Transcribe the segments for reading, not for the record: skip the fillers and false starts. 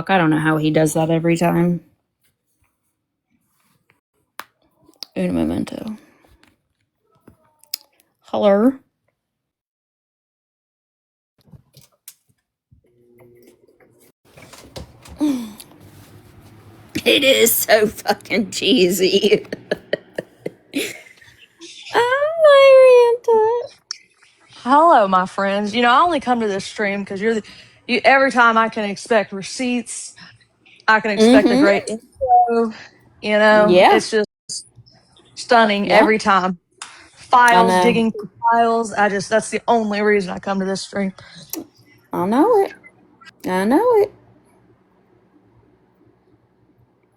fuck. I don't know how he does that every time. Un momento. Hello? It is so fucking cheesy. Oh, my Ranta. Hello, my friends. You know, I only come to this stream because every time I can expect receipts, I can expect a great intro. You know, Yeah. it's just stunning Yeah. every time. I Files, know. digging through files. That's the only reason I come to this stream. I know it. I know it.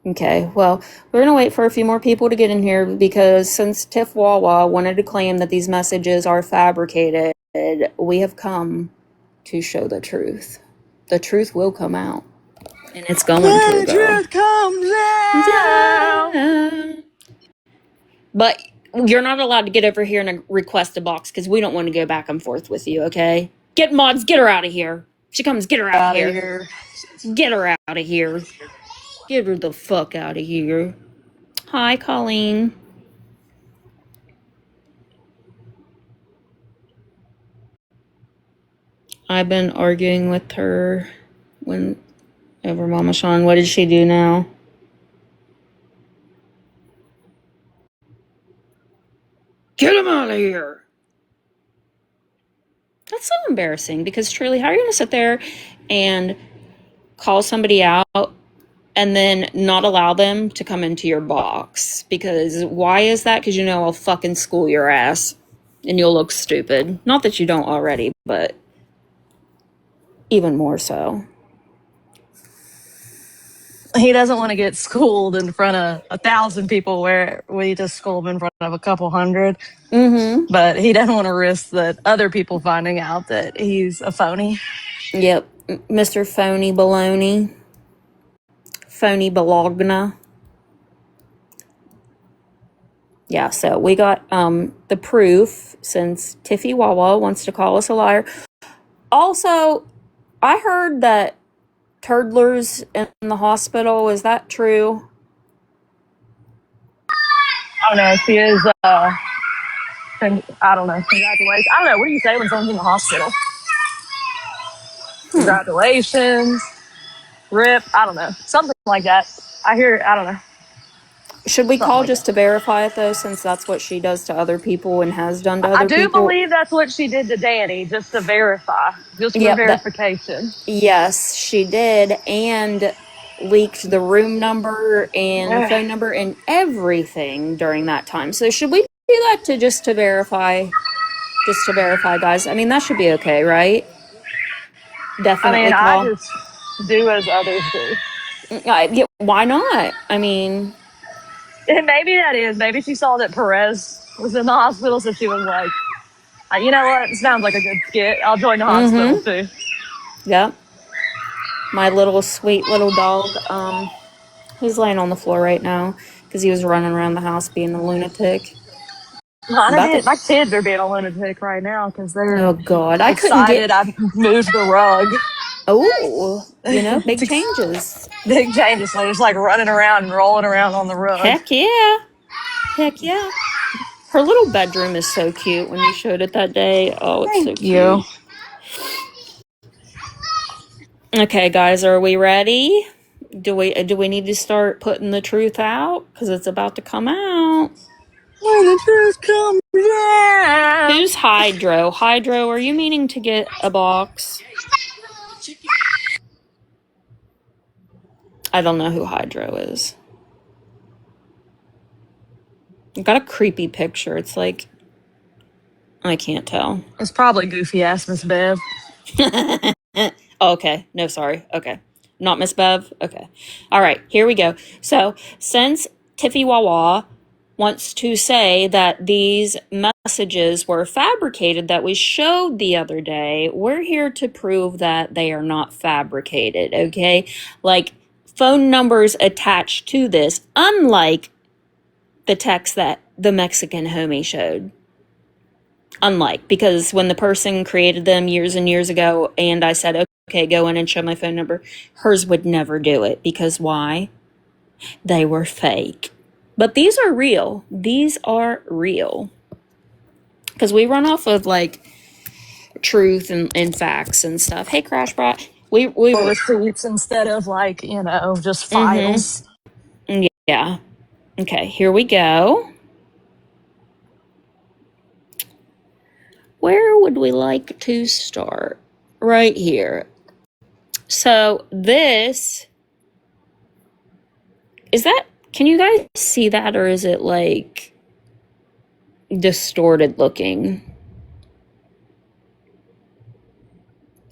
Okay, well, we're going to wait for a few more people to get in here because since Tiff Wawa wanted to claim that these messages are fabricated, we have come to show the truth. The truth will come out. And it's going to, The girl. truth comes out. But you're not allowed to get over here and request a box because we don't want to go back and forth with you, okay? Get mods, get her out of here. She comes, get her out of here. Get her out of here. Get her the fuck out of here. Hi, Colleen. I've been arguing with her over Mama Sean. What did she do now? Get him out of here. That's so embarrassing because truly, how are you going to sit there and call somebody out and then not allow them to come into your box? Because why is that? Because you know I'll fucking school your ass and you'll look stupid. Not that you don't already, but even more so. He doesn't want to get schooled in front of 1,000 people where we just school him in front of a couple hundred. Mm-hmm. But he doesn't want to risk that other people finding out that he's a phony. Yep. Mr. Phony Baloney. Phony Bologna. Yeah, so we got the proof since Tiffy Wawa wants to call us a liar. Also, I heard that Turdler's in the hospital. Is that true? I don't know. She is, I don't know. Congratulations. I don't know. What do you say when someone's in the hospital? Congratulations. RIP. I don't know. Something like that. I don't know. Should we Something call like just that. to verify it, though, since that's what she does to other people and has done to I other do people? believe that's what she did to Danny, just to verify. Just for Yep. verification. Yes, she did, and leaked the room number and phone number and everything during that time. So should we do that just to verify? Just to verify, guys. I mean, that should be okay, right? Definitely I call. just do as others do. Yeah, why not? I mean, And maybe that is. Maybe she saw that Perez was in the hospital, so she was like, you know what? It sounds like a good skit. I'll join the hospital too. yeah. My little sweet little dog, he's laying on the floor right now because he was running around the house being a lunatic. My kids are being a lunatic right now because they're Oh God, I couldn't excited. get. I moved the rug. Oh, big changes. Big changes. So they're just like running around and rolling around on the rug. Heck yeah. Heck yeah. Her little bedroom is so cute when you showed it that day. Oh, it's so cute. Okay, guys, are we ready? Do we need to start putting the truth out? Because it's about to come out. When the truth comes out. Who's Hydro? Hydro, are you meaning to get a box? I don't know who Hydro is. I've got a creepy picture. It's like, I can't tell. It's probably goofy ass Miss Bev. Okay. No, sorry. Okay. Not Miss Bev? Okay. All right. Here we go. So, since Tiffy Wawa wants to say that these messages were fabricated that we showed the other day, we're here to prove that they are not fabricated, okay? Like, phone numbers attached to this, unlike the text that the Mexican homie showed. Unlike, because when the person created them years and years ago, and I said, okay, go in and show my phone number. Hers would never do it because why? They were fake. But these are real. These are real. Because we run off of like truth and facts and stuff. Hey, Crashbot. We receipts instead of like, just mm-hmm. files. Yeah. Okay, here we go. Where would we like to start? Right here. So this is that. Can you guys see that, or is it like distorted looking?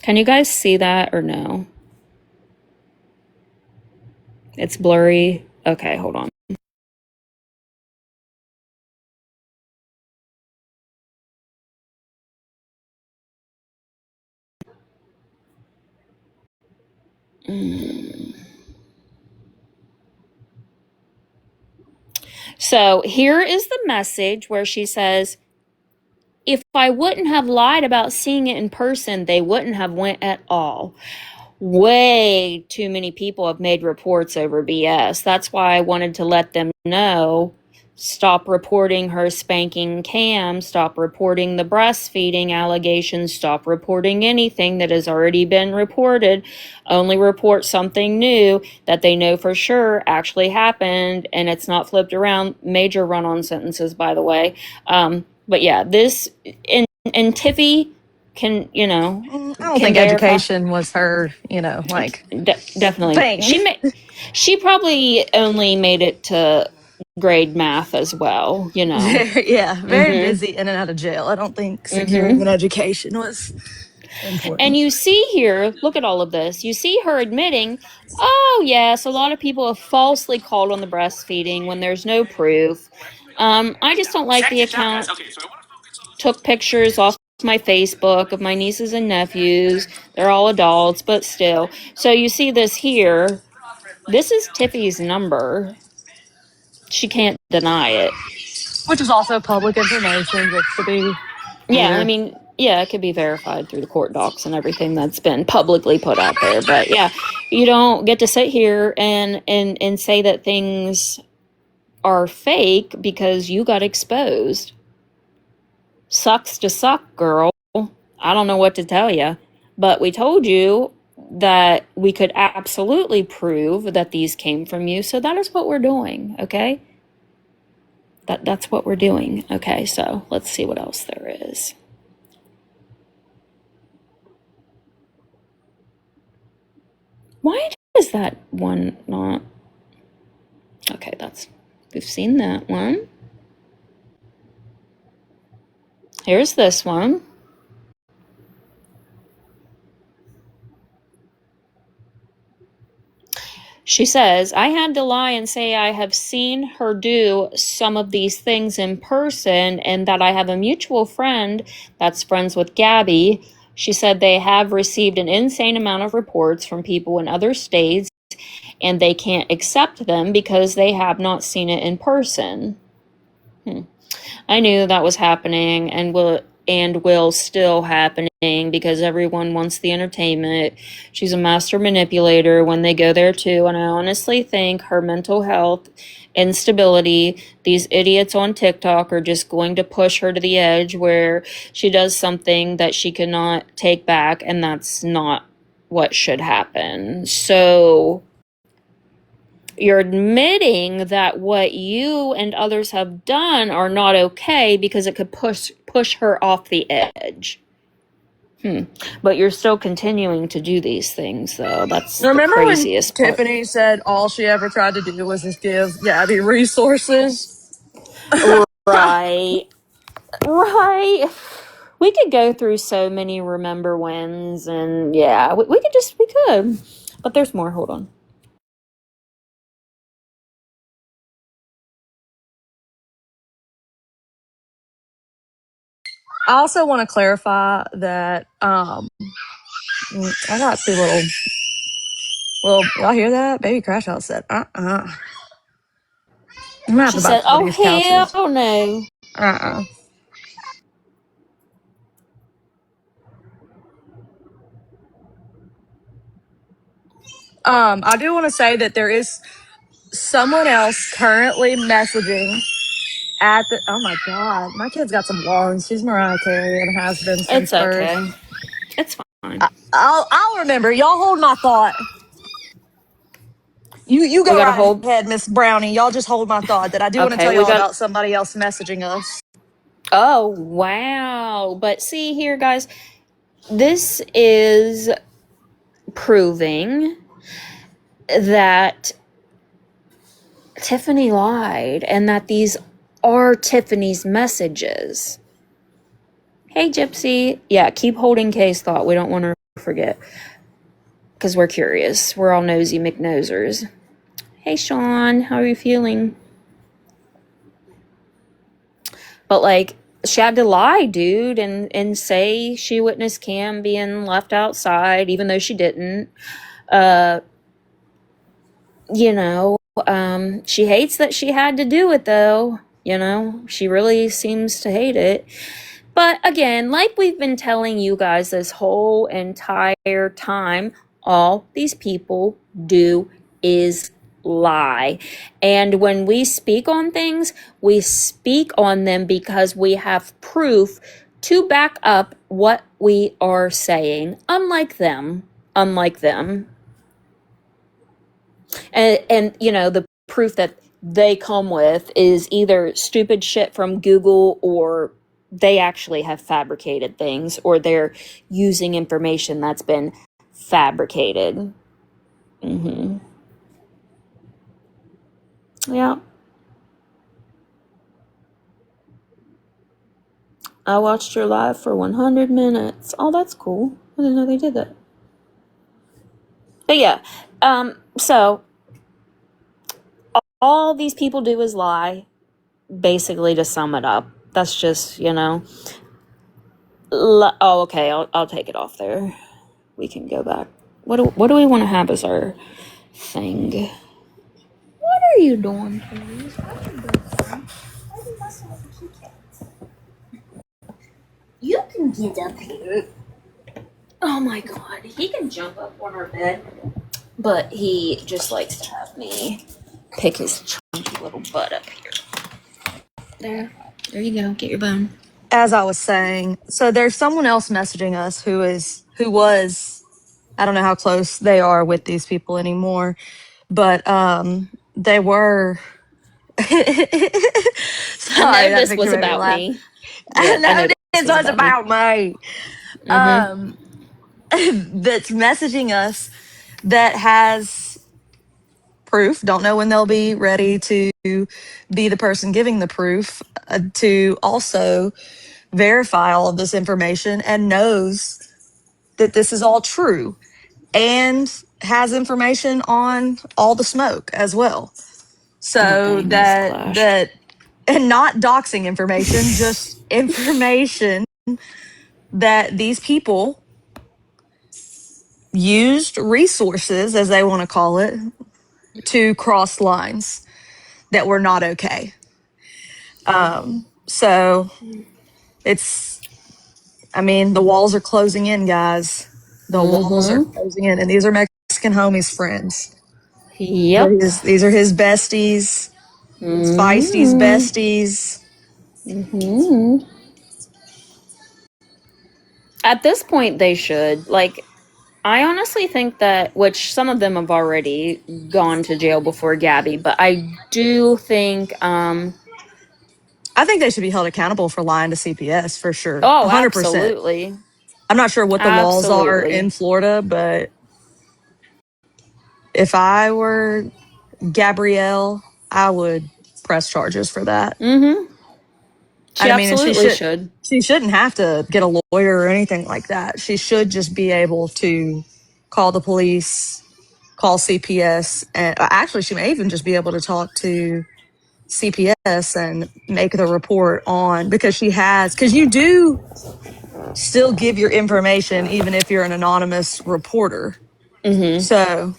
Can you guys see that or no? It's blurry. Okay, hold on. So here is the message where she says, if I wouldn't have lied about seeing it in person, they wouldn't have went at all. Way too many people have made reports over BS. That's why I wanted to let them know. Stop reporting her spanking Cam. Stop reporting the breastfeeding allegations. Stop reporting anything that has already been reported. Only report something new that they know for sure actually happened and it's not flipped around. Major run-on sentences, by the way. But yeah, this and Tiffy can, I don't can think verify. education was her, Definitely. thing. She probably only made it to grade math as well, Very Mhm. busy in and out of jail. I don't think securing Mhm. an education was And important. you see here, look at all of this. You see her admitting, "Oh, yes, a lot of people have falsely called on the breastfeeding when there's no proof. I just don't like the account. Took pictures off my Facebook of my nieces and nephews. They're all adults, but still." So you see this here. This is Tiffy's number. She can't deny it. Which is also public information, just to be Yeah, I clear. mean, yeah, it could be verified through the court docs and everything that's been publicly put out there. But yeah, you don't get to sit here and say that things are fake because you got exposed. Sucks to suck, girl. I don't know what to tell you. But we told you that we could absolutely prove that these came from you. So that is what we're doing, okay? That's what we're doing. Okay, so let's see what else there is. Why is that one not? Okay, we've seen that one. Here's this one. She says, I had to lie and say I have seen her do some of these things in person and that I have a mutual friend that's friends with Gabby. She said they have received an insane amount of reports from people in other states and they can't accept them because they have not seen it in person. I knew that was happening and will still happening because everyone wants the entertainment. She's a master manipulator when they go there too, and I honestly think her mental health instability, these idiots on TikTok are just going to push her to the edge where she does something that she cannot take back, and that's not what should happen. So you're admitting that what you and others have done are not okay because it could push her off the edge. But you're still continuing to do these things, though. That's the Remember when craziest part. Tiffany said all she ever tried to do was just give Gabby resources? Right. Right. We could go through so many remember wins, and yeah, we could. But there's more. Hold on. I also want to clarify that I got two y'all hear that? Baby Crashout said, I'm She not about said, to "Oh these couches. hell no." Uh. 'Uh. I do want to say that there is someone else currently messaging at the. Oh my God, my kid's got some lungs. She's Mariah Carey and has been since It's birth. okay. It's fine. I'll remember. Y'all hold my thought. You We go gotta right hold. ahead, Miss Brownie. Y'all just hold my thought that I do want to Okay, tell we y'all got. about somebody else messaging us. Oh, wow. But see here, guys, this is proving that Tiffany lied and that these are Tiffany's messages. Hey, Gypsy. Yeah, keep holding Kay's thought. We don't want her to forget because we're curious. We're all nosy McNosers. Hey, Sean. How are you feeling? But, like, she had to lie, dude, and say she witnessed Cam being left outside, even though she didn't. Uh, you know, she hates that she had to do it, though. You know, she really seems to hate it. But again, like we've been telling you guys this whole entire time, all these people do is lie. And when we speak on things, we speak on them because we have proof to back up what we are saying. Unlike them. Unlike them. And you know, the proof that they come with is either stupid shit from Google, or they actually have fabricated things, or they're using information that's been fabricated. Mm-hmm. Yeah. I watched your live for 100 minutes. Oh, that's cool. I didn't know they did that. But yeah, so all these people do is lie, basically, to sum it up. That's just, you know. Oh, okay. I'll take it off there. We can go back. What do we want to have as our thing? What are you doing, please? You can get up here. Oh my god, he can jump up on our bed, but he just likes to have me pick his chunky little butt up here. There you go. Get your bone. As I was saying, so there's someone else messaging us who was, I don't know how close they are with these people anymore, but they were. Sorry, I know that this picture was made me about laugh. me. I Yeah, I know know this this was was about me. about me. Mm-hmm. That's messaging us that has proof. Don't know when they'll be ready to be the person giving the proof, to also verify all of this information, and knows that this is all true, and has information on all the smoke as well. Oh So dang, these that clashed. that and not doxing information, just information that these people used resources, as they want to call it, to cross lines that were not okay. So it's, I mean, the walls are closing in, guys. The walls are Mm-hmm. closing in, and these are Mexican homies' friends. Yep. These are his besties, Spicey's Mm-hmm. besties. Mm-hmm. At this point, they should. Like, I honestly think that, which some of them have already gone to jail before Gabby, but I do think, I think they should be held accountable for lying to CPS for sure. oh, 100%. absolutely. I'm not sure what the laws are Absolutely. in Florida, but if I were Gabrielle, I would press charges for that. Mm-hmm. She I mean, and absolutely should. she shouldn't have to get a lawyer or anything like that. She should just be able to call the police, call CPS, and actually she may even just be able to talk to CPS and make the report on, because because you do still give your information even if you're an anonymous reporter. Mm-hmm. So,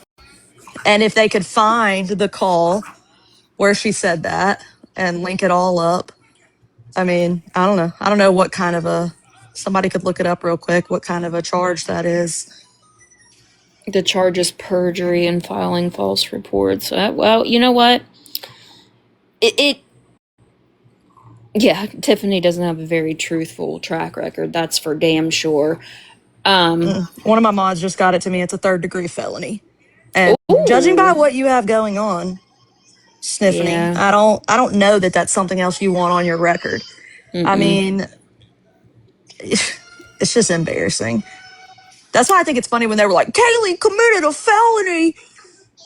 and if they could find the call where she said that and link it all up, I mean, I don't know. I don't know what kind of somebody could look it up real quick, what kind of a charge that is. The charge is perjury and filing false reports. Well, you know what? It yeah, Tiffany doesn't have a very truthful track record. That's for damn sure. One of my mods just got it to me. It's a 3rd-degree felony. And judging by Ooh, what you have going on, Sniffany, yeah. I don't know that that's something else you want on your record. I mean, it's just embarrassing. That's why I think it's funny when they were like, Kaylee committed a felony.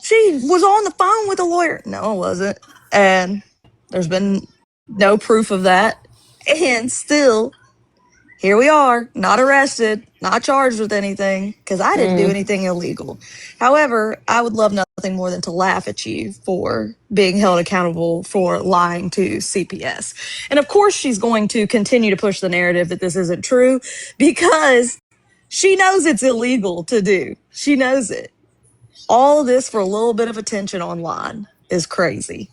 She was on the phone with a lawyer. No, it wasn't. And there's been no proof of that. And still, here we are, not arrested, not charged with anything, because I didn't do anything illegal. However, I would love nothing more than to laugh at you for being held accountable for lying to CPS. And of course, she's going to continue to push the narrative that this isn't true because she knows it's illegal to do. She knows it. All of this for a little bit of attention online is crazy.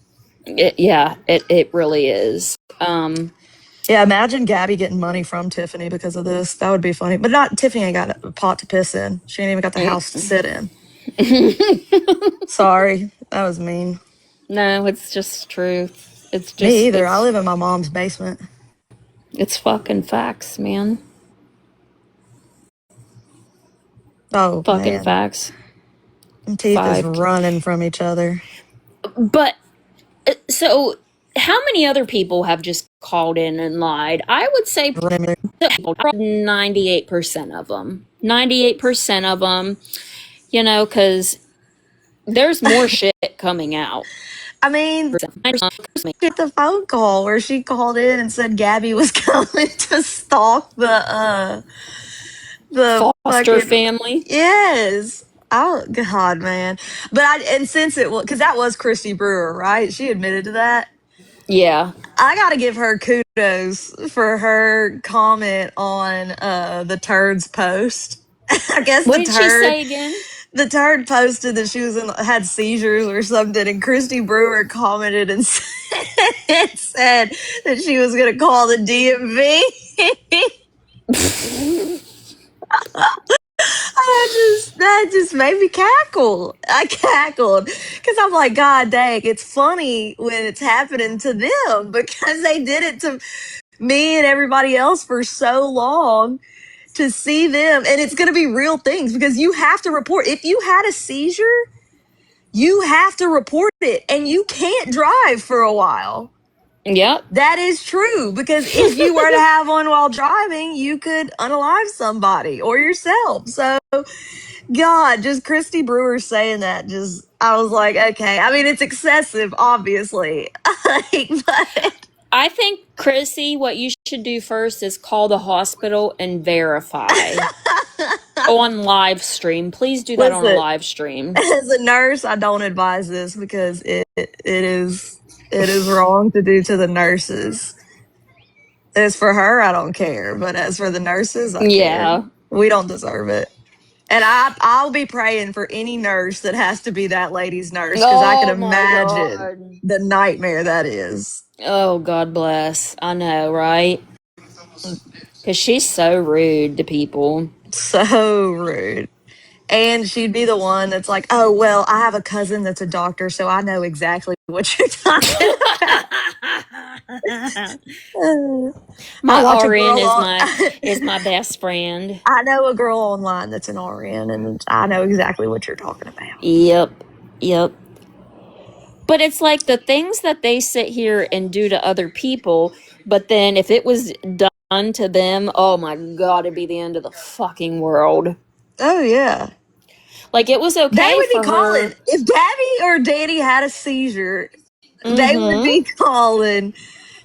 It really is. Yeah, imagine Gabby getting money from Tiffany because of this. That would be funny. But not Tiffany ain't got a pot to piss in. She ain't even got the house to sit in. Sorry, that was mean. No, it's just truth. Me either. I live in my mom's basement. It's fucking facts, man. Oh Fucking man, facts. teeth is 5. running from each other. But so how many other people have just called in and lied? I would say 98% of them. 98% of them, you know, because there's more shit coming out. I mean, get the phone call where she called in and said Gabby was coming to stalk the Foster fucking family. yes. Oh God, man! And since it was because that was Christy Brewer, right? She admitted to that. Yeah. I gotta give her kudos for her comment on the turd's post. I guess What did she say again? the turd posted that she had seizures or something, and Christy Brewer commented and said that she was gonna call the DMV. That just made me cackle. I cackled because I'm like, God dang, it's funny when it's happening to them because they did it to me and everybody else for so long. To see them, and it's going to be real things because you have to report. If you had a seizure, you have to report it, and you can't drive for a while. Yep. That is true because if you were to have one while driving, you could unalive somebody or yourself. So, God, just Christy Brewer saying that, I was like, okay. I mean, it's excessive, obviously. But I think, Chrissy, what you should do first is call the hospital and verify on live stream. Please do that on a listen, live stream. as a nurse, I don't advise this because it is wrong to do to the nurses. As for her, I don't care, but as for the nurses, I care. Yeah. We don't deserve it. And I'll be praying for any nurse that has to be that lady's nurse because I can Oh my imagine God. the nightmare that is. Oh, God bless. I know, right? Because she's so rude to people. So rude. And she'd be the one that's like, oh, well, I have a cousin that's a doctor, so I know exactly what you're talking about. I watch My a RN girl is on. my best friend. I know a girl online that's an RN, and I know exactly what you're talking about. Yep. Yep. But it's like the things that they sit here and do to other people, but then if it was done to them, oh my God, it'd be the end of the fucking world. Oh yeah, Like it was they okay would be for calling her. if Gabby or Danny had a seizure. They would Mm-hmm. be calling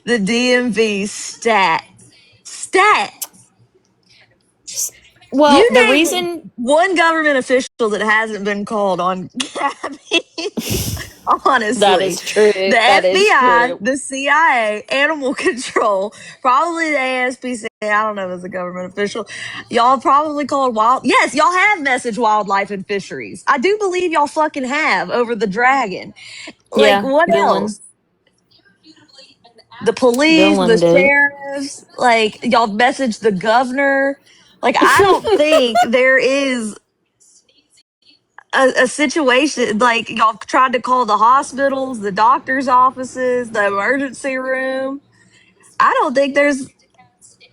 the DMV stat. Well, You the name reason, one government official that hasn't been called on Gabby. that Honestly, is true. the That is FBI, true. the CIA, Animal Control, probably the ASPCA. I don't know if it's a government official. Y'all probably called wild. Yes, y'all have messaged wildlife and fisheries. I do believe y'all fucking have over the dragon. Like, Yeah, what villain. else? The police, the Villain did. sheriffs, like, y'all messaged the governor. Like, I don't think there is a situation like y'all tried to call the hospitals, the doctor's offices, the emergency room. I don't think there's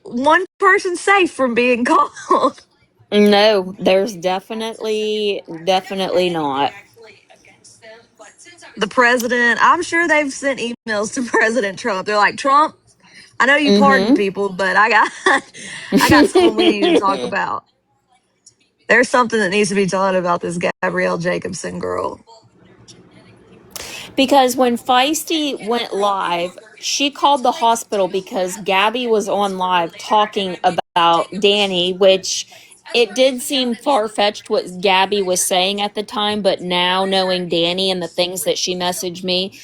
one person safe from being called. No, there's definitely not. The president, I'm sure they've sent emails to President Trump. They're like, Trump, I know you pardon Mm-hmm. people, but I got someone we need to talk about. There's something that needs to be done about this Gabrielle Jacobson girl. Because when Feisty went live, she called the hospital because Gabby was on live talking about Danny, which it did seem far fetched what Gabby was saying at the time, but now knowing Danny and the things that she messaged me,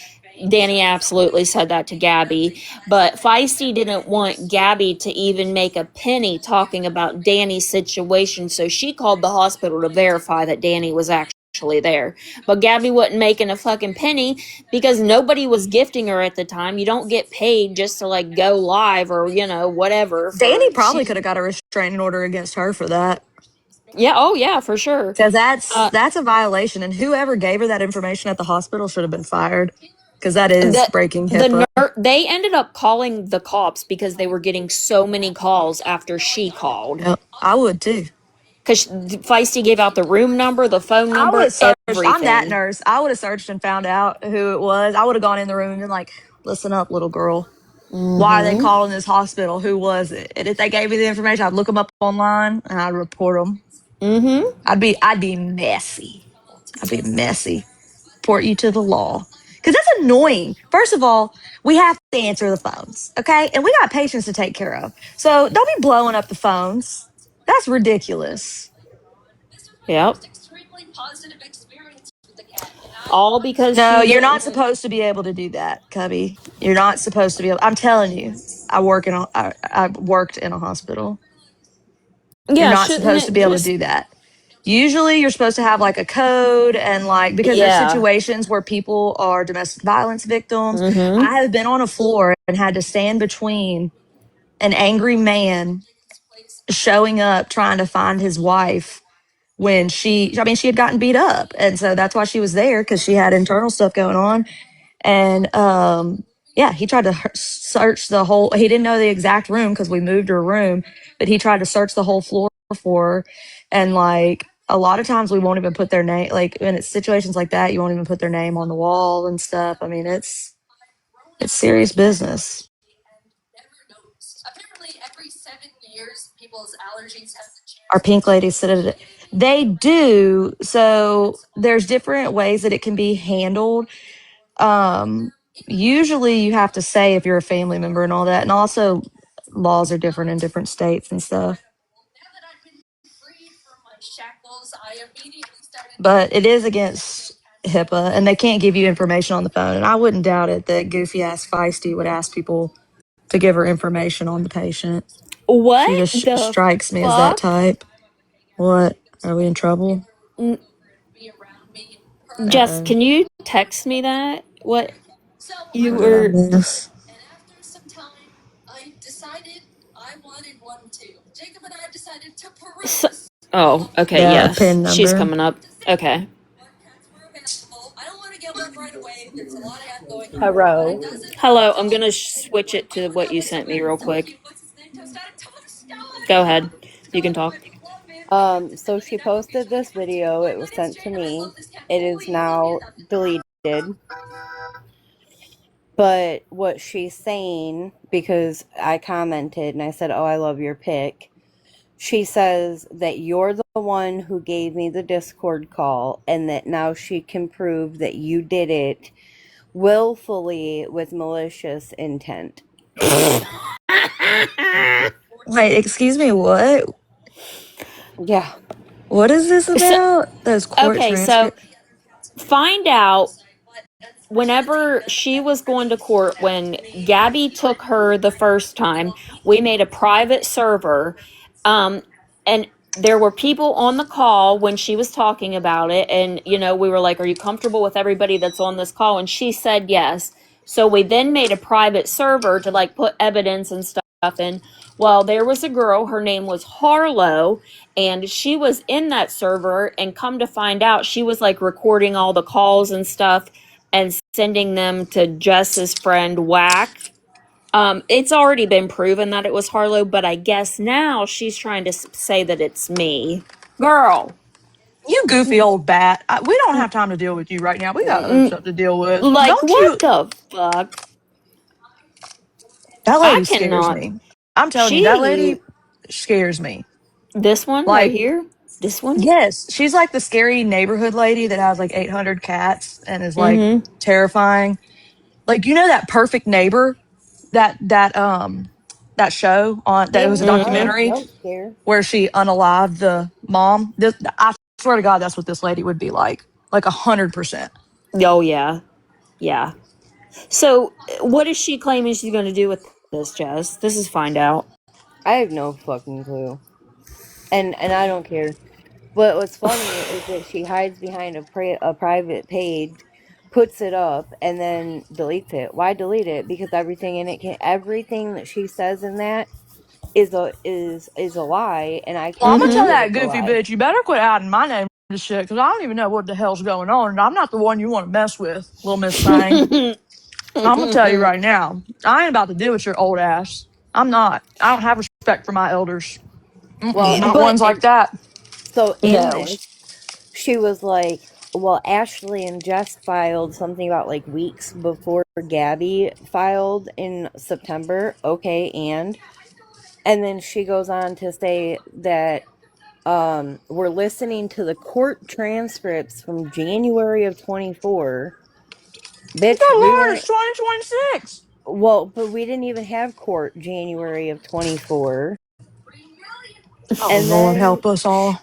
Danny absolutely said that to Gabby. But Feisty didn't want Gabby to even make a penny talking about Danny's situation, so she called the hospital to verify that Danny was actually there. But Gabby wasn't making a fucking penny because nobody was gifting her at the time. You don't get paid just to like go live or, whatever Danny for probably she. could have got a restraining order against her for that. Yeah, oh yeah, for sure. Because Uh that's a violation, and whoever gave her that information at the hospital should have been fired. Because that is the breaking HIPAA. they ended up calling the cops because they were getting so many calls after she called. Yep, I would too. Because Feisty gave out the room number, the phone I would number, have searched. I'm that everything. nurse. I would have searched and found out who it was. I would have gone in the room and been like, "Listen up, little girl. Why are they Mm-hmm. calling this hospital? Who was it?" And if they gave me the information, I'd look them up online and I'd report them. Mm-hmm. I'd be messy. I'd be messy. Report you to the law. Because that's annoying. First of all, we have to answer the phones, okay? And we got patients to take care of. So don't be blowing up the phones. That's ridiculous. Yep. All because No, she you're didn't. not supposed to be able to do that, Cubby. You're not supposed to be able. I'm telling you, I worked in a hospital. You're Yeah, not shouldn't supposed to it be able to just. do that. Usually you're supposed to have like a code and like because there's Yeah. situations where people are domestic violence victims. Mm-hmm. I have been on a floor and had to stand between an angry man showing up trying to find his wife when she had gotten beat up. And so that's why she was there because she had internal stuff going on. And yeah, he tried to search the whole, he didn't know the exact room because we moved her room, but he tried to search the whole floor for her. And like a lot of times we won't even put their name, like when it's situations like that, you won't even put their name on the wall and stuff. I mean, it's serious business. Our pink ladies said it. They do. So there's different ways that it can be handled. Um, Usually you have to say if you're a family member and all that. And also laws are different in different states and stuff. But it is against HIPAA and they can't give you information on the phone. And I wouldn't doubt it that goofy ass Feisty would ask people to give her information on the patient. She What just the strikes me as that fuck? type. What? Are we in trouble? N- Uh Jess, oh. can you text me that? What you What did I were. miss? So, oh, okay, Yeah, a yes. pin She's number. coming up. Okay. Hello. Hello, I'm gonna switch it to what you sent me real quick. Go ahead. You can talk. So she posted this video. It was sent to me. It is now deleted. But what she's saying, because I commented and I said, "Oh, I love your pic." She says that you're the one who gave me the Discord call and that now she can prove that you did it willfully with malicious intent. Wait, excuse me, what? Yeah. What is this So, about? Those court okay, so transcripts? find out whenever she was going to court, when Gabby took her the first time, we made a private server. And there were people on the call when she was talking about it. And, we were like, are you comfortable with everybody that's on this call? And she said yes. So we then made a private server to like put evidence and stuff in. Well, there was a girl, her name was Harlow, and she was in that server, and come to find out, she was like recording all the calls and stuff and sending them to Jess's friend Whack. It's already been proven that it was Harlow, but I guess now she's trying to say that it's me. Girl, You goofy old bat. We don't have time to deal with you right now. We got other stuff to deal with. like, Don't what you? the fuck? That I lady scares cannot. me. I'm telling you, that She, lady scares me. this one right Like, here, this one? yes, she's like the scary neighborhood lady that has like 800 cats and is like Mm terrifying. Like, you know that Perfect Neighbor, that show on that it was a Yeah, hmm. Mm documentary jump scare. where she unalived the mom. I swear to God, that's what this lady would be like 100%. hmm. Oh, yeah. Yeah. So, what is she claiming she's going to do with this, Jess? This is find out. I have no fucking clue, and I don't care. But what's funny is that she hides behind a private page, puts it up, and then deletes it. Why delete it? Because everything in it everything that she says in that is a lie, and I Well, I'm can't gonna tell prove Mm that that it's a goofy lie. bitch, you better quit adding my name to shit because I don't even know what the hell's going on, and I'm not the one you want to mess with, little Miss Thing. I'm gonna tell you hmm. right now, I ain't about to deal with your old ass. I'm not. I don't have respect for my elders. Well, Not and But, ones like and that. so in no. this, she was like, well, Ashley and Jess filed something about like weeks before Gabby filed in September. Okay, and then she goes on to say that we're listening to the court transcripts from January of 24. Bitch, Good we Lord, weren't it's 2026. well, but we didn't even have court January of 24. Oh And Lord, then help us all.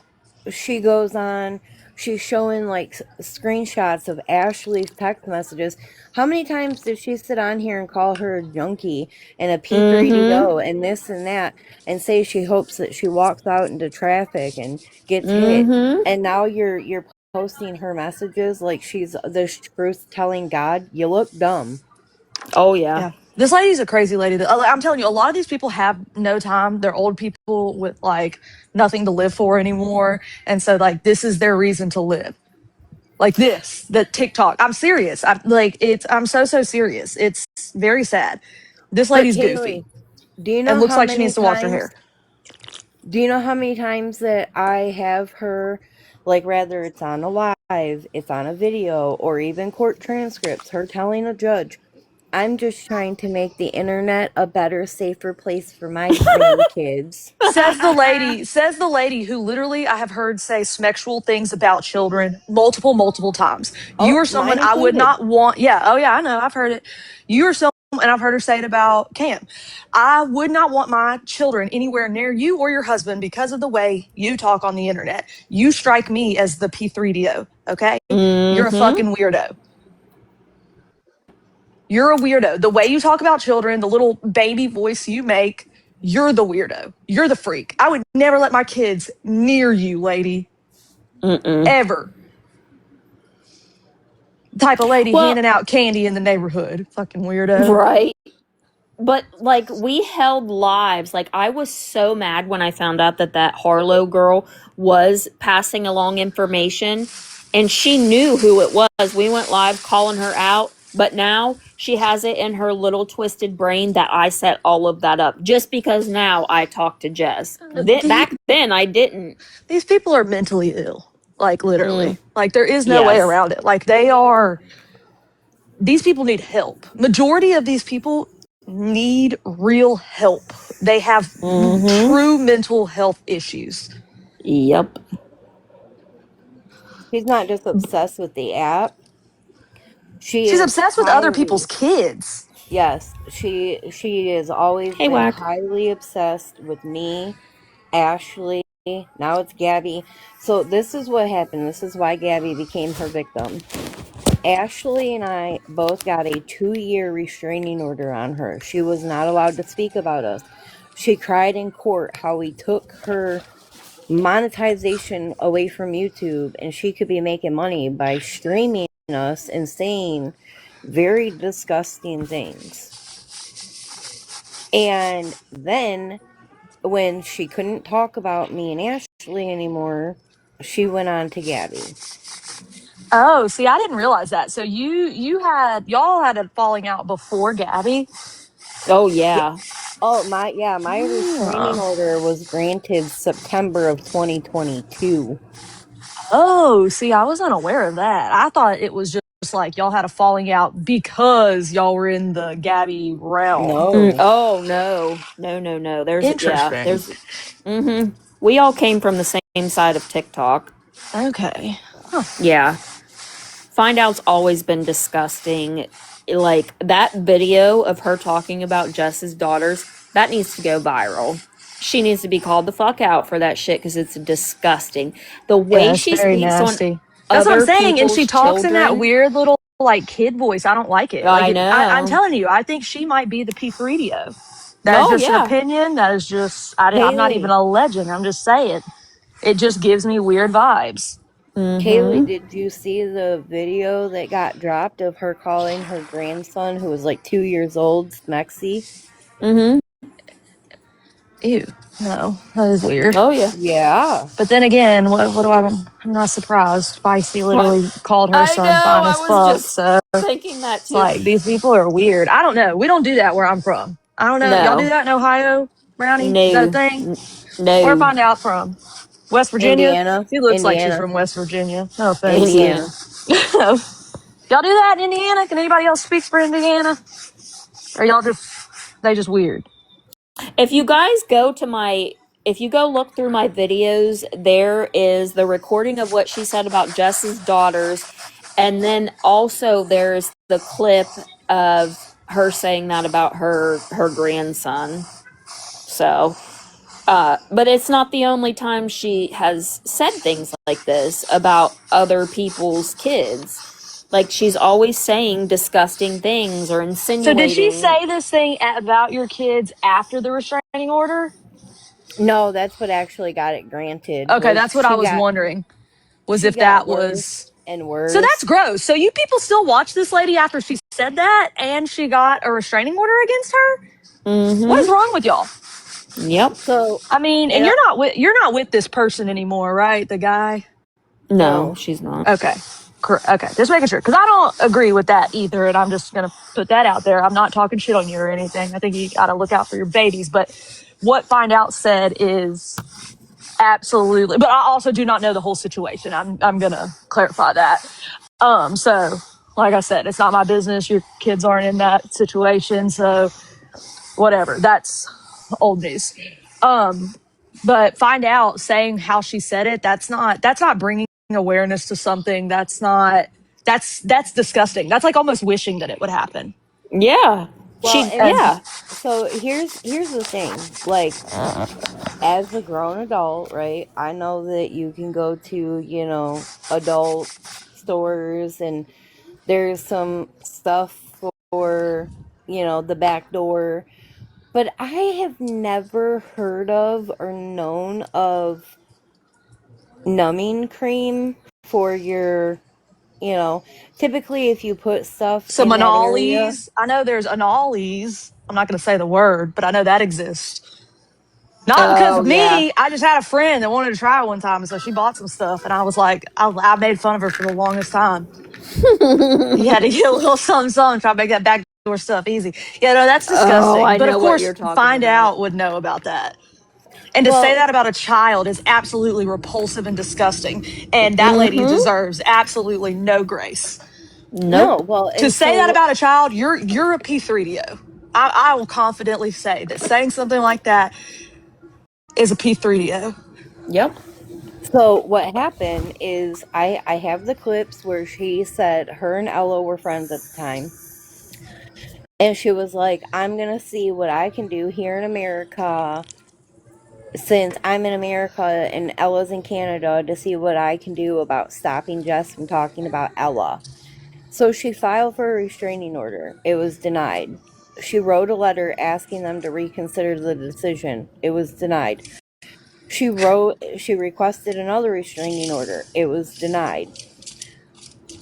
she goes on, she's showing like screenshots of Ashley's text messages. How many times did she sit on here and call her a junkie and a Mm P3DO and this and that, and say she hopes that she walks out into traffic and gets hmm. Mm hit? hmm. And now you're posting her messages like she's the truth telling God. You look dumb. Oh, yeah. Yeah. This lady's a crazy lady. I'm telling you, a lot of these people have no time. They're old people with like nothing to live for anymore. And so like this is their reason to live. Like this, the TikTok. I'm serious. I'm so serious. It's very sad. This But lady's goofy Kaylee, do you and know looks how like she many needs to wash her hair. times Do you know how many times that I have her, like, rather it's on a live, it's on a video, or even court transcripts, her telling a judge, I'm just trying to make the internet a better, safer place for my grandkids. Says the lady who literally I have heard say smexual things about children multiple times. You Oh, are someone mine I would included. not want. Yeah. Oh yeah, I know. I've heard it. You are someone, and I've heard her say it about Cam. I would not want my children anywhere near you or your husband because of the way you talk on the internet. You strike me as the P3DO. Okay. You're Mm a hmm. fucking weirdo. You're a weirdo. The way you talk about children, the little baby voice you make, you're the weirdo. You're the freak. I would never let my kids near you, lady. Mm mm. Ever. Type of lady Well, handing out candy in the neighborhood. Fucking weirdo. right. But like we held lives. Like I was so mad when I found out that that Harlow girl was passing along information and she knew who it was. We went live calling her out, but now she has it in her little twisted brain that I set all of that up just because now I talked to Jess. The, Back then I didn't. these people are mentally ill. Like Mm, literally. Like there is no way yes. around it. Like these people need help. Majority of these people need real help. They have Mm-hmm. true mental health issues. Yep. She's not just obsessed with the app, she She's is obsessed with other people's highly, kids. yes, she has always Hey, been Whack. highly obsessed with me, Ashley, now it's Gabby. So this is what happened. This is why Gabby became her victim. Ashley and I both got a 2-year restraining order on her. She was not allowed to speak about us. She cried in court how we took her monetization away from YouTube and she could be making money by streaming us and saying very disgusting things. And then when she couldn't talk about me and Ashley anymore, she went on to Gabby. Oh, see, I didn't realize that. So y'all had a falling out before Gabby. Oh yeah. Oh my restraining order was granted September of 2022. Oh, see, I was unaware of that. I thought it was just like y'all had a falling out because y'all were in the Gabby realm. No. Oh no. Interesting. We all came from the same side of TikTok. Okay. Huh. Yeah. Find out's always been disgusting. Like that video of her talking about Jess's daughters, that needs to go viral. She needs to be called the fuck out for that shit because it's disgusting. The way Yeah, it's she very speaks on nasty. That's what I'm other saying. And she people's talks in that children, weird little like kid voice. I don't like it. I I'm know. telling you, I think she might be the P3DO. That is Oh just an yeah. opinion. That is just, I'm not even Kaylee, a legend. I'm just saying. It just gives me weird vibes. Kaylee, did you see the video that got dropped of her calling her grandson, who was like 2 years old, Smexy? Ew. No, that is weird. Oh yeah. Yeah. But then again, what do I'm not surprised. Feisty literally called her I son know. fine I as was fuck. just So thinking that it's too. like, these people are weird. I don't know. We don't do that where I'm from. I don't know. Y'all do No. that in Ohio, Brownie? Is that a No. thing? Where No. find out from? West Virginia? Indiana. She looks like she's Indiana. from West Virginia. No offense. Indiana. Indiana. Y'all do that in Indiana? Can anybody else speak for Indiana? Or y'all they just weird? If you guys go to my if you go look through my videos, there is the recording of what she said about Jess's daughters, and then also there's the clip of her saying that about her grandson. So, but it's not the only time she has said things like this about other people's kids. Like she's always saying disgusting things or So did she insinuating. say this thing about your kids after the restraining order? No, that's what actually got it granted. Okay, Was that's what I was wondering. Was she if got that worse was and so that's worse. gross. So you people still watch this lady after she said that and she got a restraining order against her? What is Mm-hmm. wrong with y'all? Yep. So I mean, and it you're not with this person anymore, right? The guy. No, no. she's not. Okay. Okay. Just making sure. Because I don't agree with that either. And I'm just going to put that out there. I'm not talking shit on you or anything. I think you got to look out for your babies. But what Find Out said is absolutely. But I also do not know the whole situation. I'm going to clarify that. So, like I said, it's not my business. Your kids aren't in that situation. So, whatever. That's old news. But Find Out saying how she said it, that's not bringing awareness to something. That's disgusting. That's like almost wishing that it would happen. Yeah. Well, She and yeah. so here's the thing. Like, as a grown adult, right? I know that you can go to, adult stores and there's some stuff for, the back door. But I have never heard of or known of numbing cream for your, you know, typically if you put stuff Some in that area. anomalies. I know there's anomalies. I'm not going to say the word, but I know that exists. Not because Oh of yeah. me. I just had a friend that wanted to try it one time, so she bought some stuff, and I was like, I made fun of her for the longest time. You had to get a little something, something, try to make that backdoor stuff easy. Yeah, no, that's Oh, disgusting. I But of know what course, you're talking Find about. Out would know about that. And to say Well, that about a child is absolutely repulsive and disgusting. And that lady Mm-hmm. deserves absolutely no grace. no, Nope. well, To and say that so about a child, you're a P3DO. I will confidently say that saying something like that is a P3DO. Yep. so what happened is I have the clips where she said her and Ella were friends at the time. And she was like, I'm gonna see what I can do here in America since I'm in America and Ella's in Canada to see what I can do about stopping Jess from talking about Ella. So she filed for a restraining order. It was denied. She wrote a letter asking them to reconsider the decision. It was denied. She requested another restraining order. It was denied.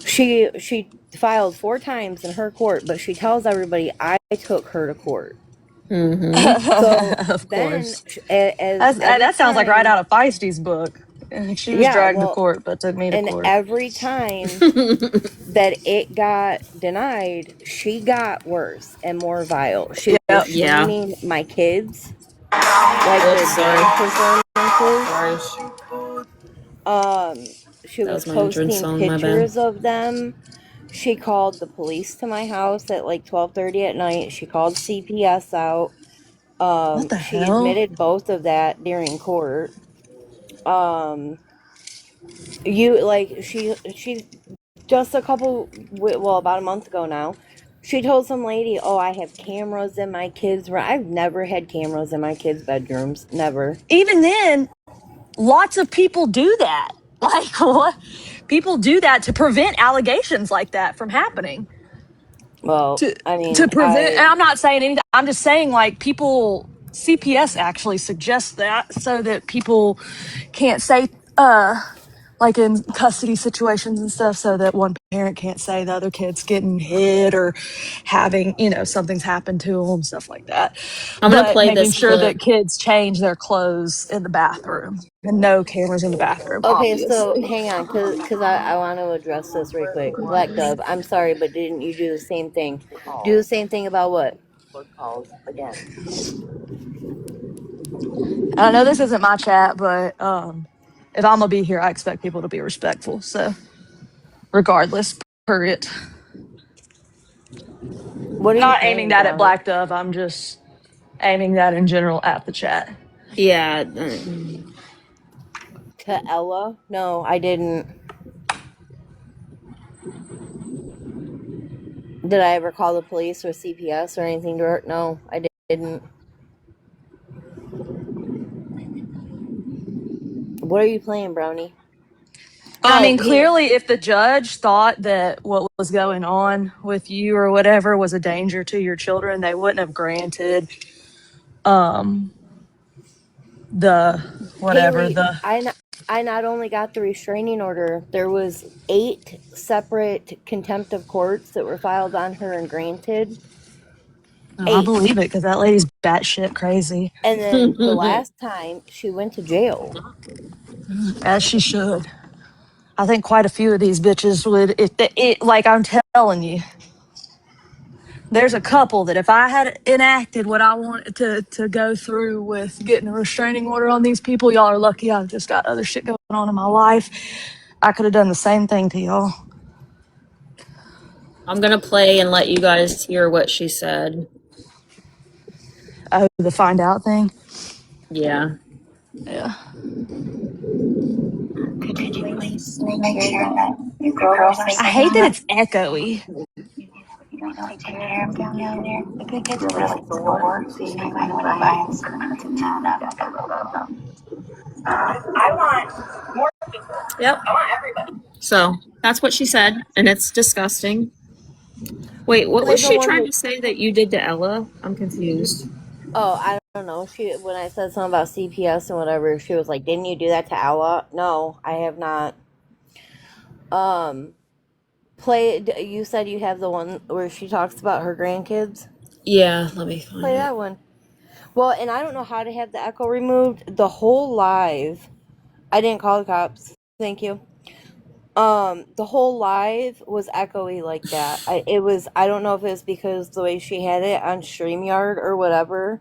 She filed 4 times in her court, but she tells everybody I took her to court. So Of then, course. as every That sounds like right time, out of Feisty's book. She was yeah, dragged to well, court, but took me to and court. every time that it got denied, she got worse and more vile. She was Yep. Yeah. streaming my kids, like their Oops, sorry. dance performances. Sorry. She That was was my entrance posting song, my bad. pictures of them. She called the police to my house at like 12:30 at night. She called CPS out. What the She hell? admitted both of that during court. Um, you like she just about a month ago now. She told some lady, "Oh, I have cameras in my kids' room." I've never had cameras in my kids' bedrooms. Never. Even then, lots of people do that. Like, what? People do that to prevent allegations like that from happening. Well, To I mean, to prevent, and I'm not saying anything. I'm just saying, like, people, CPS actually suggests that so that people can't say, like in custody situations and stuff, so that one parent can't say the other kid's getting hit or having, something's happened to them, stuff like that. I'm gonna But play making this sure clip. that kids change their clothes in the bathroom and no cameras in the bathroom, okay, so obviously. hang on, cause I want to address this right quick. Black Dove, I'm sorry, but didn't you do the same thing? Do the same thing about what? I know this isn't my chat, but if I'm gonna be here, I expect people to be respectful. So, regardless, per it. What are you Not aiming playing, that at Brownie? Black Dove. I'm just aiming that in general at the chat. Yeah. To Ella? No, I didn't. Did I ever call the police or CPS or anything to her? No, I didn't. What are you playing, Brownie? I Oh, mean, clearly, if the judge thought that what was going on with you or whatever was a danger to your children, they wouldn't have granted um the whatever Haley, the I not only got the restraining order, there was 8 separate contempt of courts that were filed on her and granted. oh, I 8. believe it because that lady's batshit crazy, And then the last time she went to jail. as she should. I think quite a few of these bitches would, if like I'm telling you, there's a couple that if I had enacted what I wanted to go through with getting a restraining order on these people, y'all are lucky I've just got other shit going on in my life. I could have done the same thing to y'all. I'm gonna play and let you guys hear what she said. Oh, the find out thing? Yeah. Yeah. Could you please make sure that your girls are I safe hate and that that it's echoey. you don't take care of them down there? If it gets really sore, so you can find a way to buy him some Crashout Cantina. I want more people. Yep. I want everybody. So that's what she said, and it's disgusting. Wait, what was There's no she one trying who. to say that you did to Ella? I'm confused. Oh, I don't know. She when I said something about CPS and whatever, she was like, "Didn't you do that to Ella?" No, I have not. Um, You said you have the one where she talks about her grandkids. Yeah, let me find Play it. that one. Well, and I don't know how to have the echo removed. The whole live, I didn't call the cops. Thank you. The whole live was echoey like that. I don't know if it was because the way she had it on StreamYard or whatever.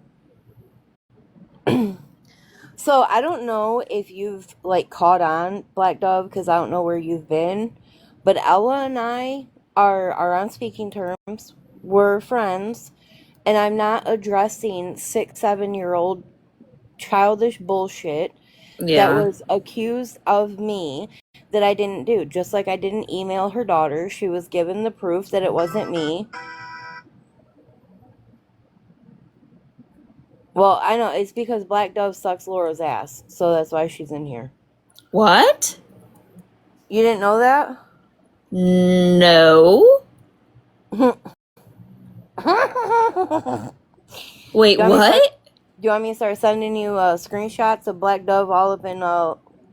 So I don't know if you've like caught on, Black Dove, because I don't know where you've been, but Ella and I are on speaking terms. We're friends, and I'm not addressing 6, 7 year old childish bullshit that Yeah. was accused of me that I didn't do. Just like I didn't email her daughter, she was given the proof that it wasn't me. Well, I know it's because Black Dove sucks Laura's ass, so that's why she's in here. What? You didn't know that? No. do Wait, you want me to start? what? Do you want me to start sending you screenshots of Black Dove all up in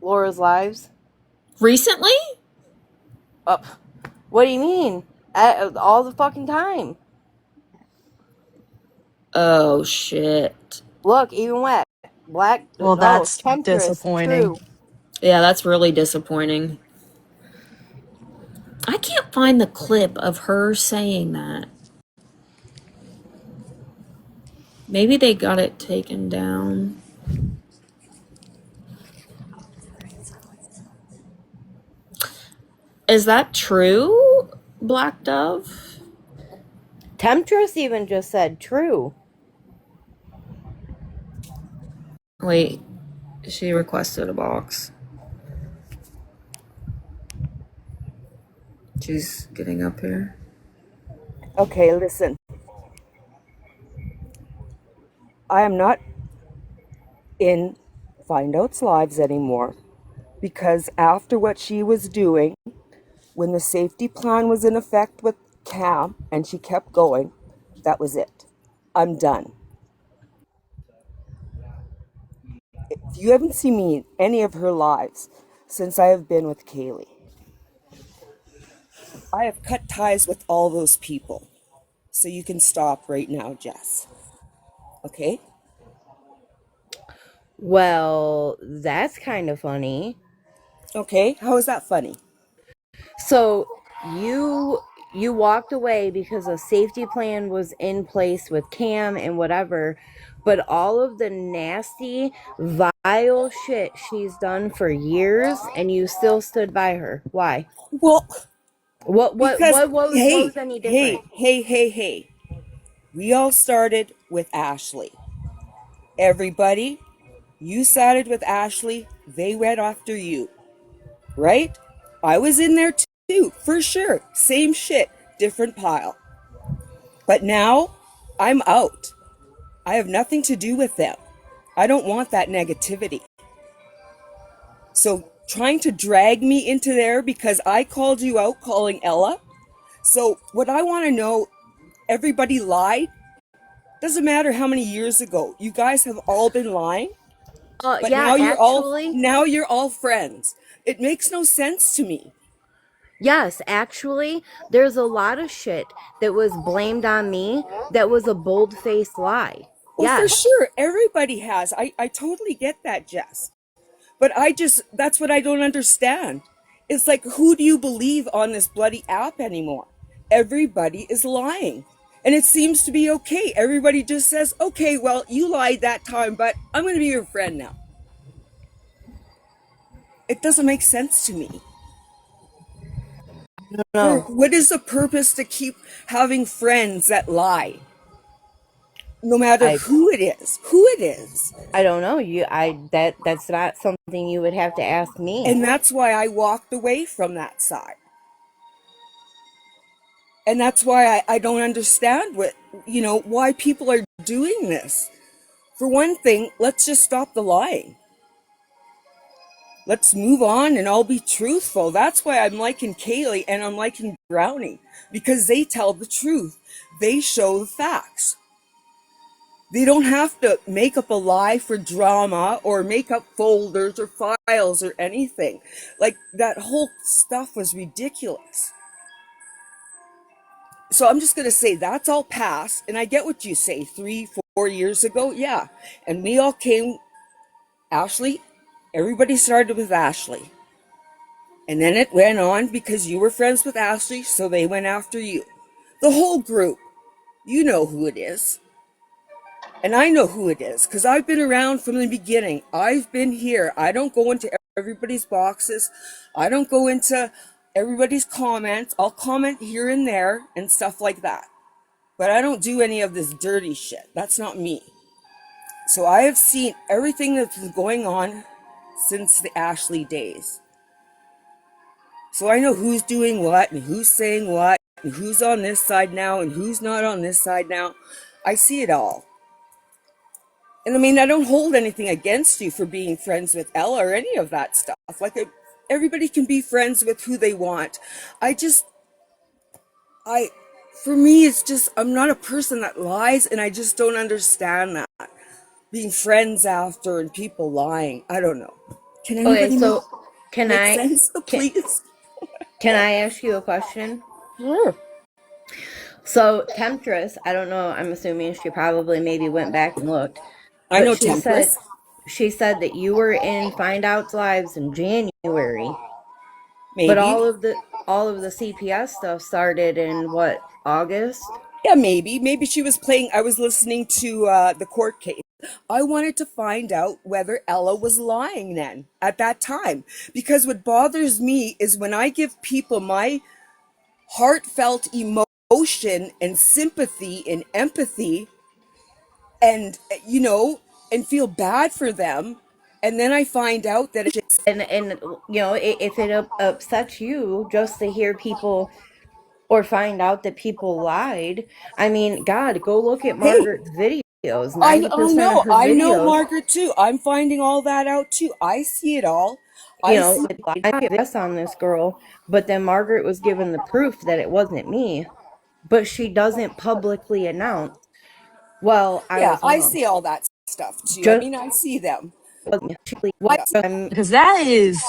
Laura's lives? Recently? Up. What do you mean? All the fucking time. Oh shit. Look, even wet. Black. Well, Oh, that's temptress. disappointing. True. Yeah, that's really disappointing. I can't find the clip of her saying that. Maybe they got it taken down. Is that true, Black Dove? Temptress even just said true. Wait, she requested a box. She's getting up here. Okay, listen. I am not in Find Out's lives anymore because after what she was doing, when the safety plan was in effect with Cam and she kept going, that was it. I'm done. You haven't seen me in any of her lives since I have been with Kaylee. I have cut ties with all those people. So you can stop right now, Jess. Okay? Well, that's kind of funny. Okay, how is that funny? So you walked away because a safety plan was in place with Cam and whatever, but all of the nasty, vile shit she's done for years, and you still stood by her. Why? Well, What what because, what what, what was any different? hey. We all started with Ashley. Everybody, you sided with Ashley, they went after you. Right? I was in there too, for sure. Same shit, different pile. But now, I'm out. I have nothing to do with them. I don't want that negativity. So, trying to drag me into there because I called you out calling Ella. So, what I want to know, everybody lied? Doesn't matter how many years ago. You guys have all been lying, but Yeah, actually, now you're all friends. It makes no sense to me. yes, actually, there's a lot of shit that was blamed on me that was a bold-faced lie. Well, for Yes. sure, everybody has. I totally get that, Jess. But that's what I don't understand. It's like, who do you believe on this bloody app anymore? Everybody is lying. And it seems to be okay. Everybody just says, okay, well, you lied that time, but I'm going to be your friend now. It doesn't make sense to me. No. What is the purpose to keep having friends that lie? No matter I who it is, who it is. I don't know. That's not something you would have to ask me. And that's why I walked away from that side. And that's why I don't understand why people are doing this. For one thing, let's just stop the lying. Let's move on and all be truthful. That's why I'm liking Kaylee and I'm liking Brownieee, because they tell the truth. They show the facts. They don't have to make up a lie for drama or make up folders or files or anything. Like, that whole stuff was ridiculous. So I'm just going to say that's all past. And I get what you say, 3-4 years ago. Yeah. And we all came, Ashley, everybody started with Ashley. And then it went on because you were friends with Ashley, so they went after you. The whole group. You know who it is. And I know who it is because I've been around from the beginning. I've been here. I don't go into everybody's boxes. I don't go into everybody's comments. I'll comment here and there and stuff like that. But I don't do any of this dirty shit. That's not me. So I have seen everything that's been going on since the Ashley days. So I know who's doing what and who's saying what and who's on this side now and who's not on this side now. I see it all. And I mean, I don't hold anything against you for being friends with Ella or any of that stuff. Like, everybody can be friends with who they want. For me, it's just, I'm not a person that lies, and I just don't understand that. Being friends after and people lying. I don't know. Can Okay, anybody so can make I sense, can please? can I ask you a question? Sure. So Temptress, I don't know, I'm assuming she probably maybe went back and looked, I but know Temptress. she said that you were in Find Out's lives in January, but Maybe. all of the CPS stuff started in what, August? Yeah, maybe she was playing. I was listening to the court case. I wanted to find out whether Ella was lying then at that time, because what bothers me is when I give people my heartfelt emotion and sympathy and empathy, and and feel bad for them, and then I find out that it's just, And you know, if it upsets you just to hear people or find out that people lied, I mean, God, go look at hey, Margaret's videos. I 90% of know, her I know videos, Margaret too. I'm finding all that out too. I see it all. you I know, see. I get this on this girl, but then Margaret was given the proof that it wasn't me, but she doesn't publicly announce, well, I Yeah, was I wrong. see all that stuff too. I Just mean, I see them. what I see. Because that is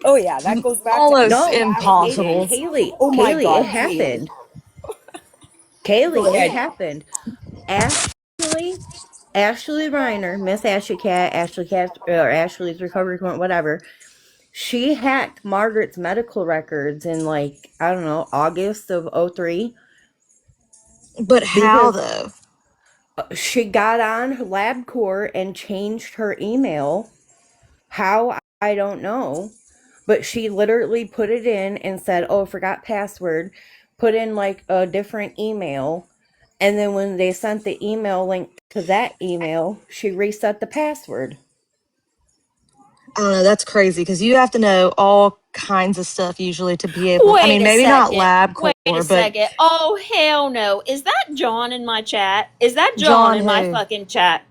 Oh yeah, that goes back to almost no, Ashley impossible. days. Oh my Kaylee, it God, Kaylee. happened. Go Kaylee, it ahead. happened. Ashley, Ashley Reiner, Miss Ashley Cat, Ashley Cat, or Ashley's Recovery Point, whatever. She hacked Margaret's medical records in like, I don't know, August of '03 But how because though? she got on LabCorp and changed her email. How, I don't know. But she literally put it in and said, oh, forgot password. Put in like a different email. And then when they sent the email link to that email, she reset the password. I don't know. That's crazy because you have to know all kinds of stuff usually to be able. I Wait mean, a maybe not second. lab Wait a core, but second. Oh, hell no. Is that John in my chat? Is that John John in my who? fucking chat?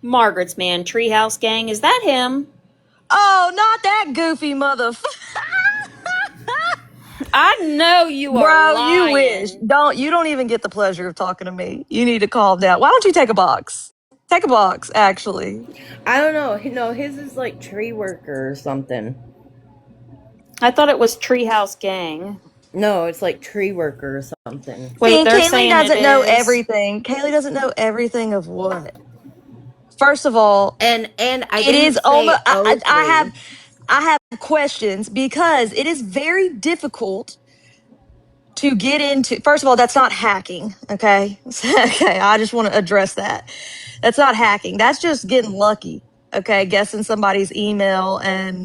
Margaret's man, Treehouse Gang. Is that him? Oh, not that goofy motherfucker. I know you are Bro, you wish. lying. You don't even get the pleasure of talking to me. You need to calm down. Why don't you take a box? Take a box, actually. I don't know. No, his is like tree worker or something. I thought it was Treehouse Gang. No, it's like tree worker or something. Wait, See, they're Kaylee saying it doesn't know is. everything. Kaylee doesn't know everything of what. First of all, And I it is didn't almost say oh three. I have questions because it is very difficult to get into. First of all, that's not hacking, okay? Okay, I just want to address that. That's not hacking. That's just getting lucky. Okay, guessing somebody's email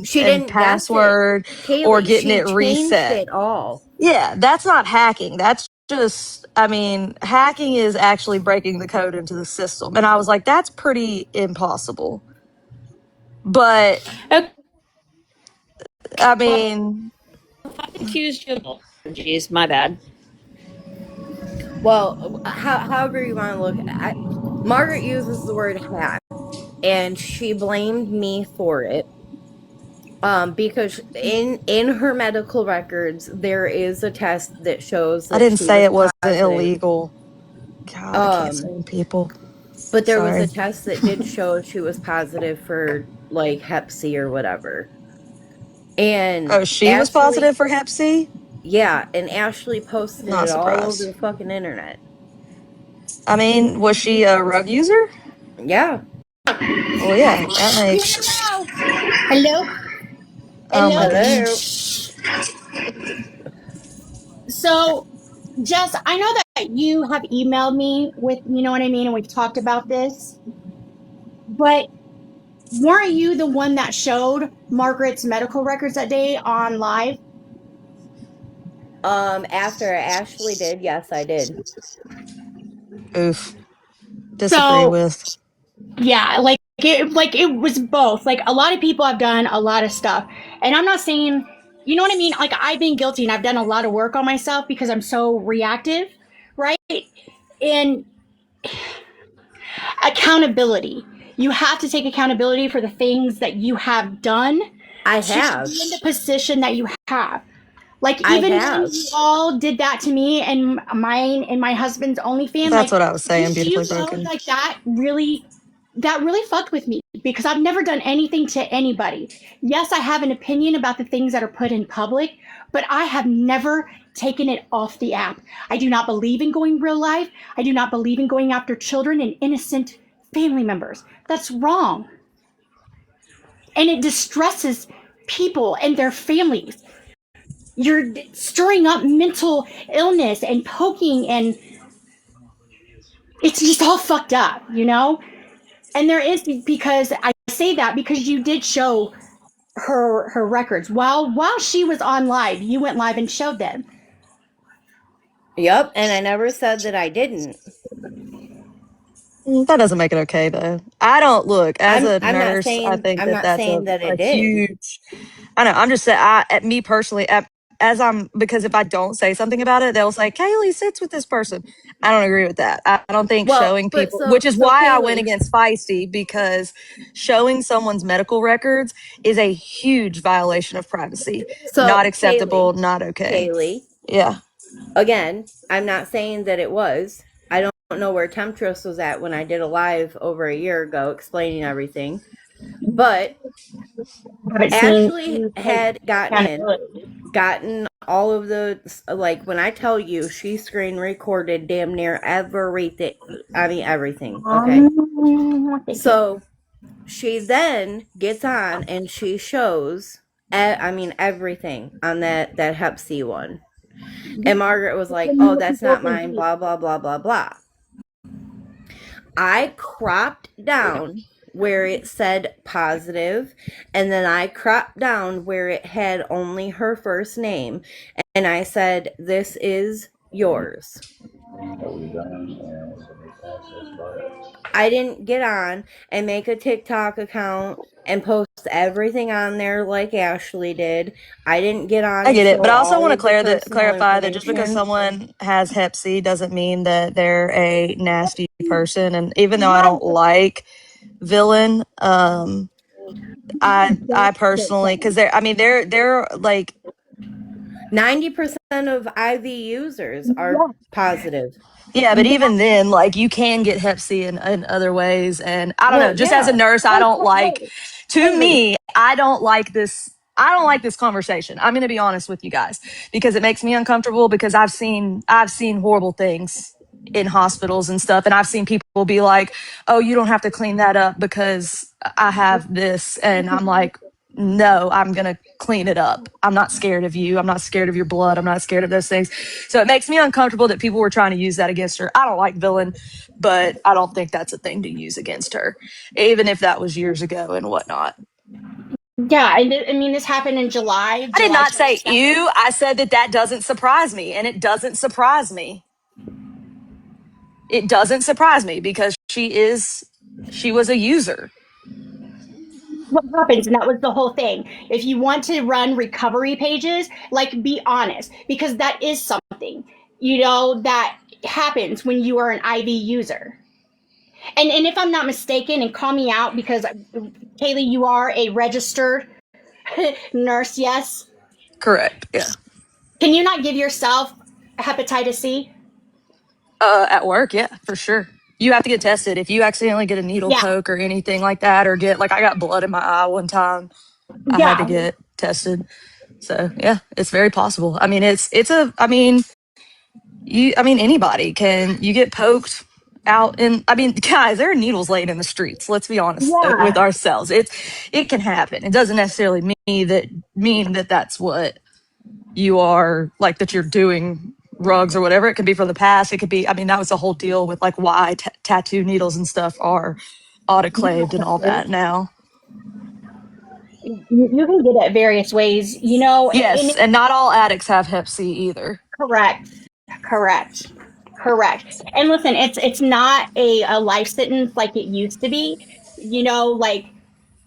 She and didn't guess it. password or Kaylee, getting she it changed reset. it all. Yeah, that's not hacking. That's just, I mean, hacking is actually breaking the code into the system. And I was like, that's pretty impossible. But Okay, I well, mean, I accused you of. Jeez, my bad. Well, however you want to look at it, Margaret uses the word hack, and she blamed me for it. Because in her medical records there is a test that shows I that didn't she say was it wasn't positive. illegal. God, I can't Um, stand people. but there was a Sorry. test that did show she was positive for like Hep C or whatever. And Oh, she was positive for Hep C? yeah, and Ashley posted Not it all over surprised. the fucking internet. I mean, was she a rug user? Yeah. Well, yeah, that makes. Hello? Oh my Hello? Hello. goodness. So, Jess, I know that you have emailed me with, you know what I mean, and we've talked about this, but weren't you the one that showed Margaret's medical records that day on live? After Ashley did, yes, I did. Oof. Disagree So, with. yeah, like it was both. Like a lot of people have done a lot of stuff. And I'm not saying, you know what I mean? Like I've been guilty and I've done a lot of work on myself because I'm so reactive, right? And accountability. You have to take accountability for the things that you have done I to be have. in the position that you have. Like I even when have. you all did that to me and my husband's OnlyFans, That's like what I was saying. do you Beautifully know broken. like that really that really fucked with me because I've never done anything to anybody. Yes, I have an opinion about the things that are put in public, but I have never taken it off the app. I do not believe in going real life. I do not believe in going after children and innocent family members. That's wrong. And it distresses people and their families. You're stirring up mental illness and poking, and it's just all fucked up, you know? And there is, because I say that because you did show her records while she was on live. You went live and showed them. Yep, and I never said that I didn't. That doesn't make it okay, though. I don't look as a I'm not nurse. I saying think I'm that not that's saying that a it did. huge. I know. I'm just saying. At me personally, as I'm because if I don't say something about it, they'll say Kaylee sits with this person. I don't agree with that. I don't think Well, showing but people, which is so why I went Kaylee, against Feisty, because showing someone's medical records is a huge violation of privacy. Not so acceptable. Not okay. Kaylee, Yeah. again, I'm not saying that it was. I don't know where Temptress was at when I did a live over a year ago explaining everything. But I haven't seen Ashley you take had gotten all of the, like, when I tell you she screen recorded damn near everything. I mean everything, okay? So she then gets on and she shows everything on that Hep C one. And Margaret was like, "Oh, that's not mine, blah blah blah blah blah." I cropped down where it said positive, and then I cropped down where it had only her first name, and I said, "This is yours." I didn't get on and make a TikTok account and post everything on there like Ashley did. I didn't get on I and get it, show but I also all want to of the personal clarify that just because information. someone has Hep C doesn't mean that they're a nasty person. And even though I don't like villain, I personally, because they're like 90% of IV users are positive. yeah, but even then, like you can get Hep C in other ways, and I don't know. Well, Just as a yeah. nurse, I don't like. To Kaylee, me, I don't like this. I don't like this conversation. I'm going to be honest with you guys because it makes me uncomfortable because I've seen horrible things in hospitals and stuff, and I've seen people be like, "Oh, you don't have to clean that up because I have this," and I'm like, no, I'm going to clean it up. I'm not scared of you. I'm not scared of your blood. I'm not scared of those things. So it makes me uncomfortable that people were trying to use that against her. I don't like villain, but I don't think that's a thing to use against her, even if that was years ago and whatnot. yeah, I mean, this happened in I did July not say 22nd. ew. I said that doesn't surprise me, and it doesn't surprise me. It doesn't surprise me because she was a user. What happens, and that was the whole thing. If you want to run recovery pages, like, be honest, because that is something, that happens when you are an IV user. And if I'm not mistaken, and call me out because Kaylee, you are a registered nurse, yes? Correct. Yeah. Can you not give yourself hepatitis C? At work, yeah, for sure. You have to get tested. If you accidentally get a needle Yeah, poke or anything like that, or get like I got blood in my eye one time, I had to yeah, get tested. So yeah, it's very possible. I mean, it's a. I mean, anybody can. You get poked out, and I mean, guys, there are needles laying in the streets. Let's be honest with yeah. ourselves. It can happen. It doesn't necessarily mean that that's what you are like that you're doing rugs or whatever. It could be from the past. It could be. I mean, that was the whole deal with like why tattoo needles and stuff are autoclaved and all that now. You can get it various ways, and Yes, and not all addicts have Hep C either. correct, correct, correct. And listen, it's not a life sentence like it used to be. Like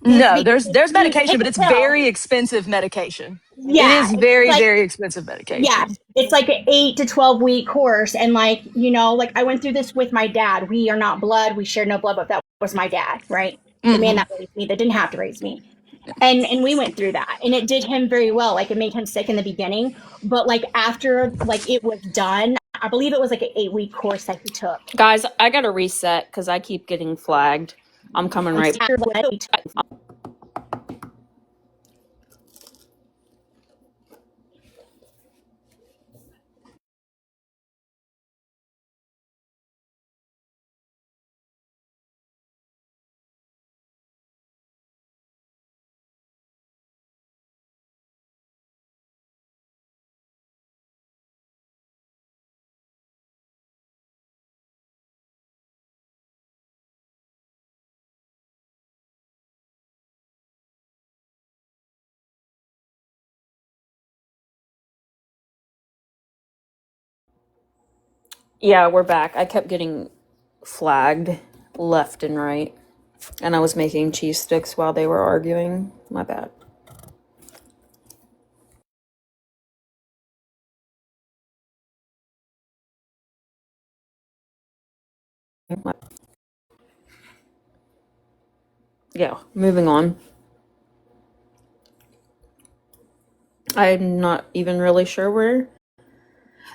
it's No, because there's you medication, take but a it's pill. very expensive medication. It Yeah, is it's very, like very expensive yeah, medication. it's like an 8 to 12 week course, and like I went through this with my dad. We are not blood. We share no blood, but that was my dad, right? The man Hmm. that raised me, that didn't have to raise me. And we went through that, and it did him very well. Like, it made him sick in the beginning, but like after like it was done, I believe it was like an 8 week course that he took. Guys, I gotta reset because I keep getting flagged. I'm coming right. Yeah, we're back. I kept getting flagged left and right, and I was making cheese sticks while they were arguing. My bad. Yeah, moving on. I'm not even really sure where.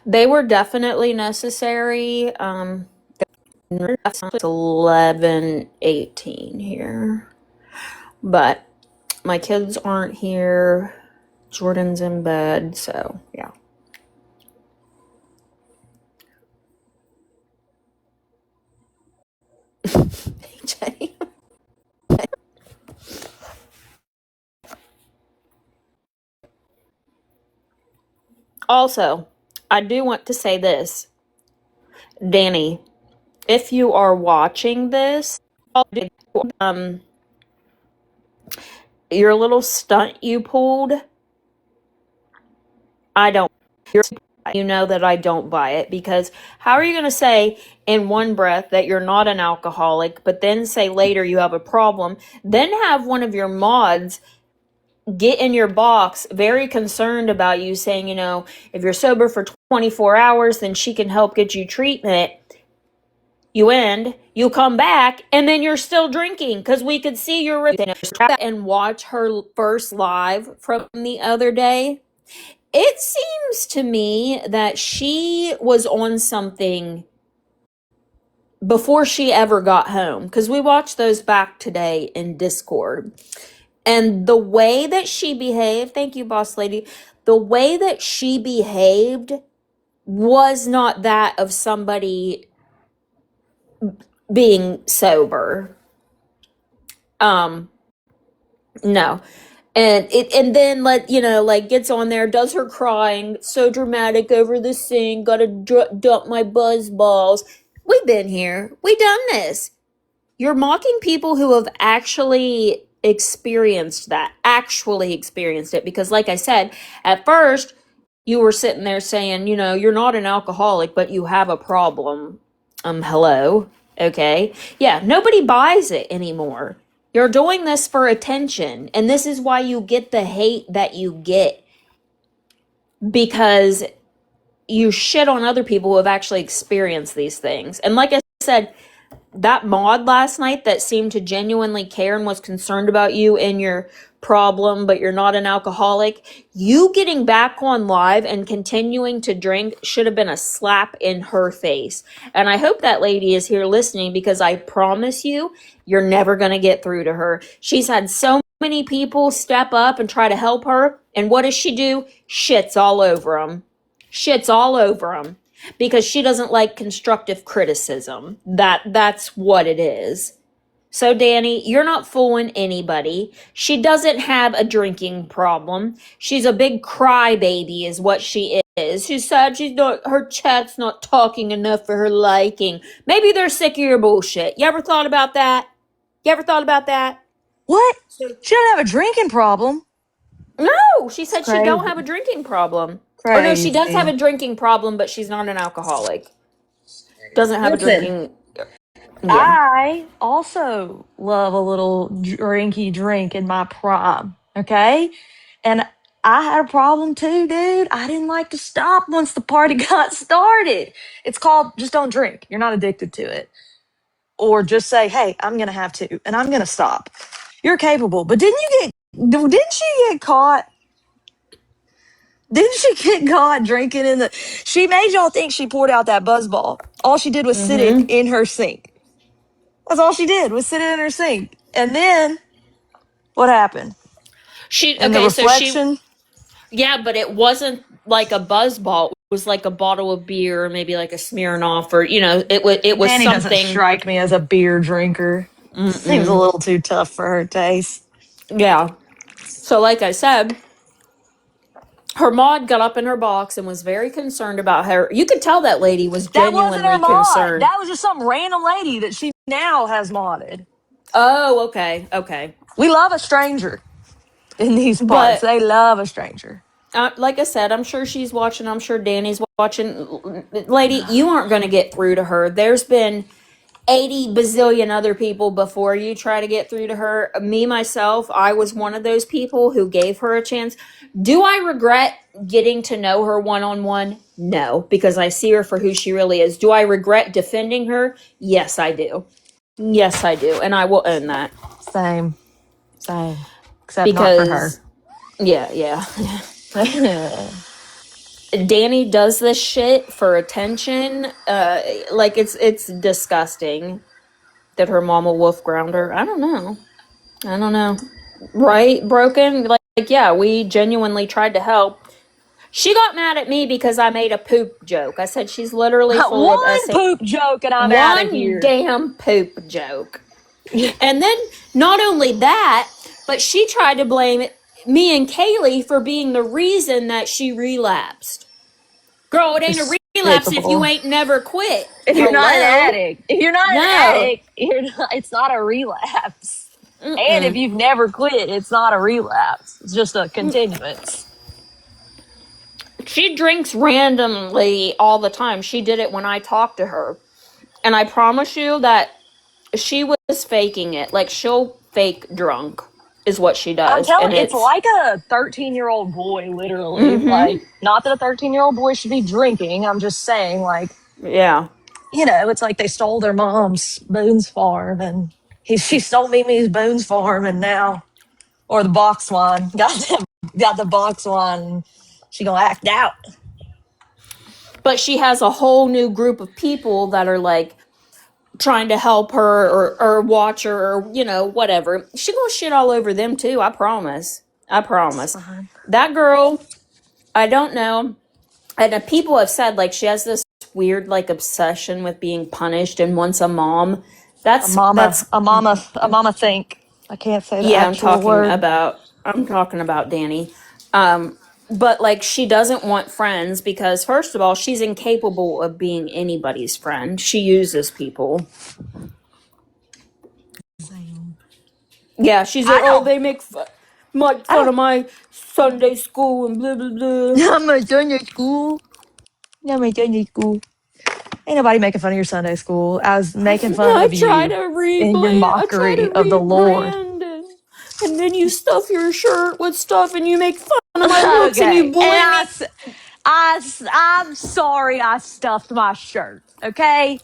They were definitely necessary. 11:18 here. But my kids aren't here. Jordan's in bed, so yeah. Also, I do want to say this. Danny, if you are watching this, um, your little stunt you pulled, I don't. You know that I don't buy it, because how are you going to say in one breath that you're not an alcoholic, but then say later you have a problem, then have one of your mods get in your box very concerned about you, saying, if you're sober for 24 hours, then she can help get you treatment. You come back, and then you're still drinking, because we could see your and watch her first live from the other day. It seems to me that she was on something before she ever got home, because we watched those back today in Discord. And the way that she behaved, thank you, boss lady, the way that she behaved was not that of somebody being sober. No. And then gets on there, does her crying, so dramatic over the sink, gotta dump my buzz balls. We've been here. We done this. You're mocking people who have actually experienced that, actually experienced it. Because like I said, at first, you were sitting there saying, you're not an alcoholic, but you have a problem. Hello? Okay. Yeah, nobody buys it anymore. You're doing this for attention. And this is why you get the hate that you get. Because you shit on other people who have actually experienced these things. And like I said, that mod last night that seemed to genuinely care and was concerned about you and your problem, but you're not an alcoholic, you getting back on live and continuing to drink should have been a slap in her face. And I hope that lady is here listening, because I promise you're never going to get through to her. She's had so many people step up and try to help her, and what does she do? Shits all over them. Shits all over them. Because she doesn't like constructive criticism. That's what it is. So Danny, you're not fooling anybody. She doesn't have a drinking problem. She's a big crybaby is what she is. She's sad her chat's not talking enough for her liking. Maybe they're sick of your bullshit. You ever thought about that? What? She don't have a drinking problem. No, she said she don't have a drinking problem. Crazy. Or no, she does have a drinking problem, but she's not an alcoholic. Doesn't have a drinking. Yeah. I also love a little drinky drink in my prime. Okay. And I had a problem too, dude. I didn't like to stop once the party got started. It's called just don't drink. You're not addicted to it. Or just say, hey, I'm going to have to, and I'm going to stop. You're capable. But didn't she get caught? Didn't she get caught drinking she made y'all think she poured out that buzz ball. All she did was sit it in her sink. That's all she did was sit in her sink. And then what happened? In the reflection, Yeah, but it wasn't like a buzz ball. It was like a bottle of beer, maybe like a Smirnoff, or it was Danny doesn't something. strike me as a beer drinker. Seems a Mm-mm. little too tough for her taste. Yeah. So, like I said, her mod got up in her box and was very concerned about her. You could tell that lady was That wasn't her genuinely mod. concerned. That was just some random lady that she now has modded. Oh, okay, okay. We love a stranger in these parts. But They love a stranger. like I said, I'm sure she's watching. I'm sure Danny's watching. Lady, you aren't going to get through to her. There's been 80 bazillion other people before you try to get through to her. Me, myself, I was one of those people who gave her a chance. Do I regret getting to know her one on one? No, because I see her for who she really is. Do I regret defending her? Yes, I do. Yes, I do. And I will own that. Same. Except not for her. Because, yeah. Danny does this shit for attention. Like it's disgusting that her mama wolf ground her. I don't know. Right, broken. Like yeah, we genuinely tried to help. She got mad at me because I made a poop joke. I said she's literally full of One poop joke and I'm out of one here. damn poop joke. And then not only that, but she tried to blame me and Kaylee for being the reason that she relapsed. Girl, it ain't a relapse if you ain't never quit. If you're not an Hello? addict, if you're not an No. addict, it's not a relapse. Mm-mm. And if you've never quit, it's not a relapse. It's just a continuance. She drinks randomly all the time. She did it when I talked to her. And I promise you that she was faking it. Like, she'll fake drunk is what she does. I'm telling and it's like a 13-year-old boy, literally. Mm-hmm. Like, not that a 13-year-old boy should be drinking. I'm just saying, like, yeah. it's like they stole their mom's Boone's farm and she stole Mimi's Boone's farm and now, or the box one, got the box one. And she gonna act out. But she has a whole new group of people that are like trying to help her or watch her or whatever. She gonna shit all over them too. I promise. That girl, I don't know. And people have said like she has this weird like obsession with being punished and wants a mom. That's a mama think. I can't say the yeah. actual word. I'm talking about Danny. But like she doesn't want friends because first of all she's incapable of being anybody's friend. She uses people. Yeah, she's like, oh, they make fun of my Sunday school and blah blah blah. I'm a Sunday school. Ain't nobody making fun of your Sunday school. I was making fun of you in your mockery of the Lord. And then you stuff your shirt with stuff and you make fun of my looks and you blame me. I'm sorry I stuffed my shirt, okay?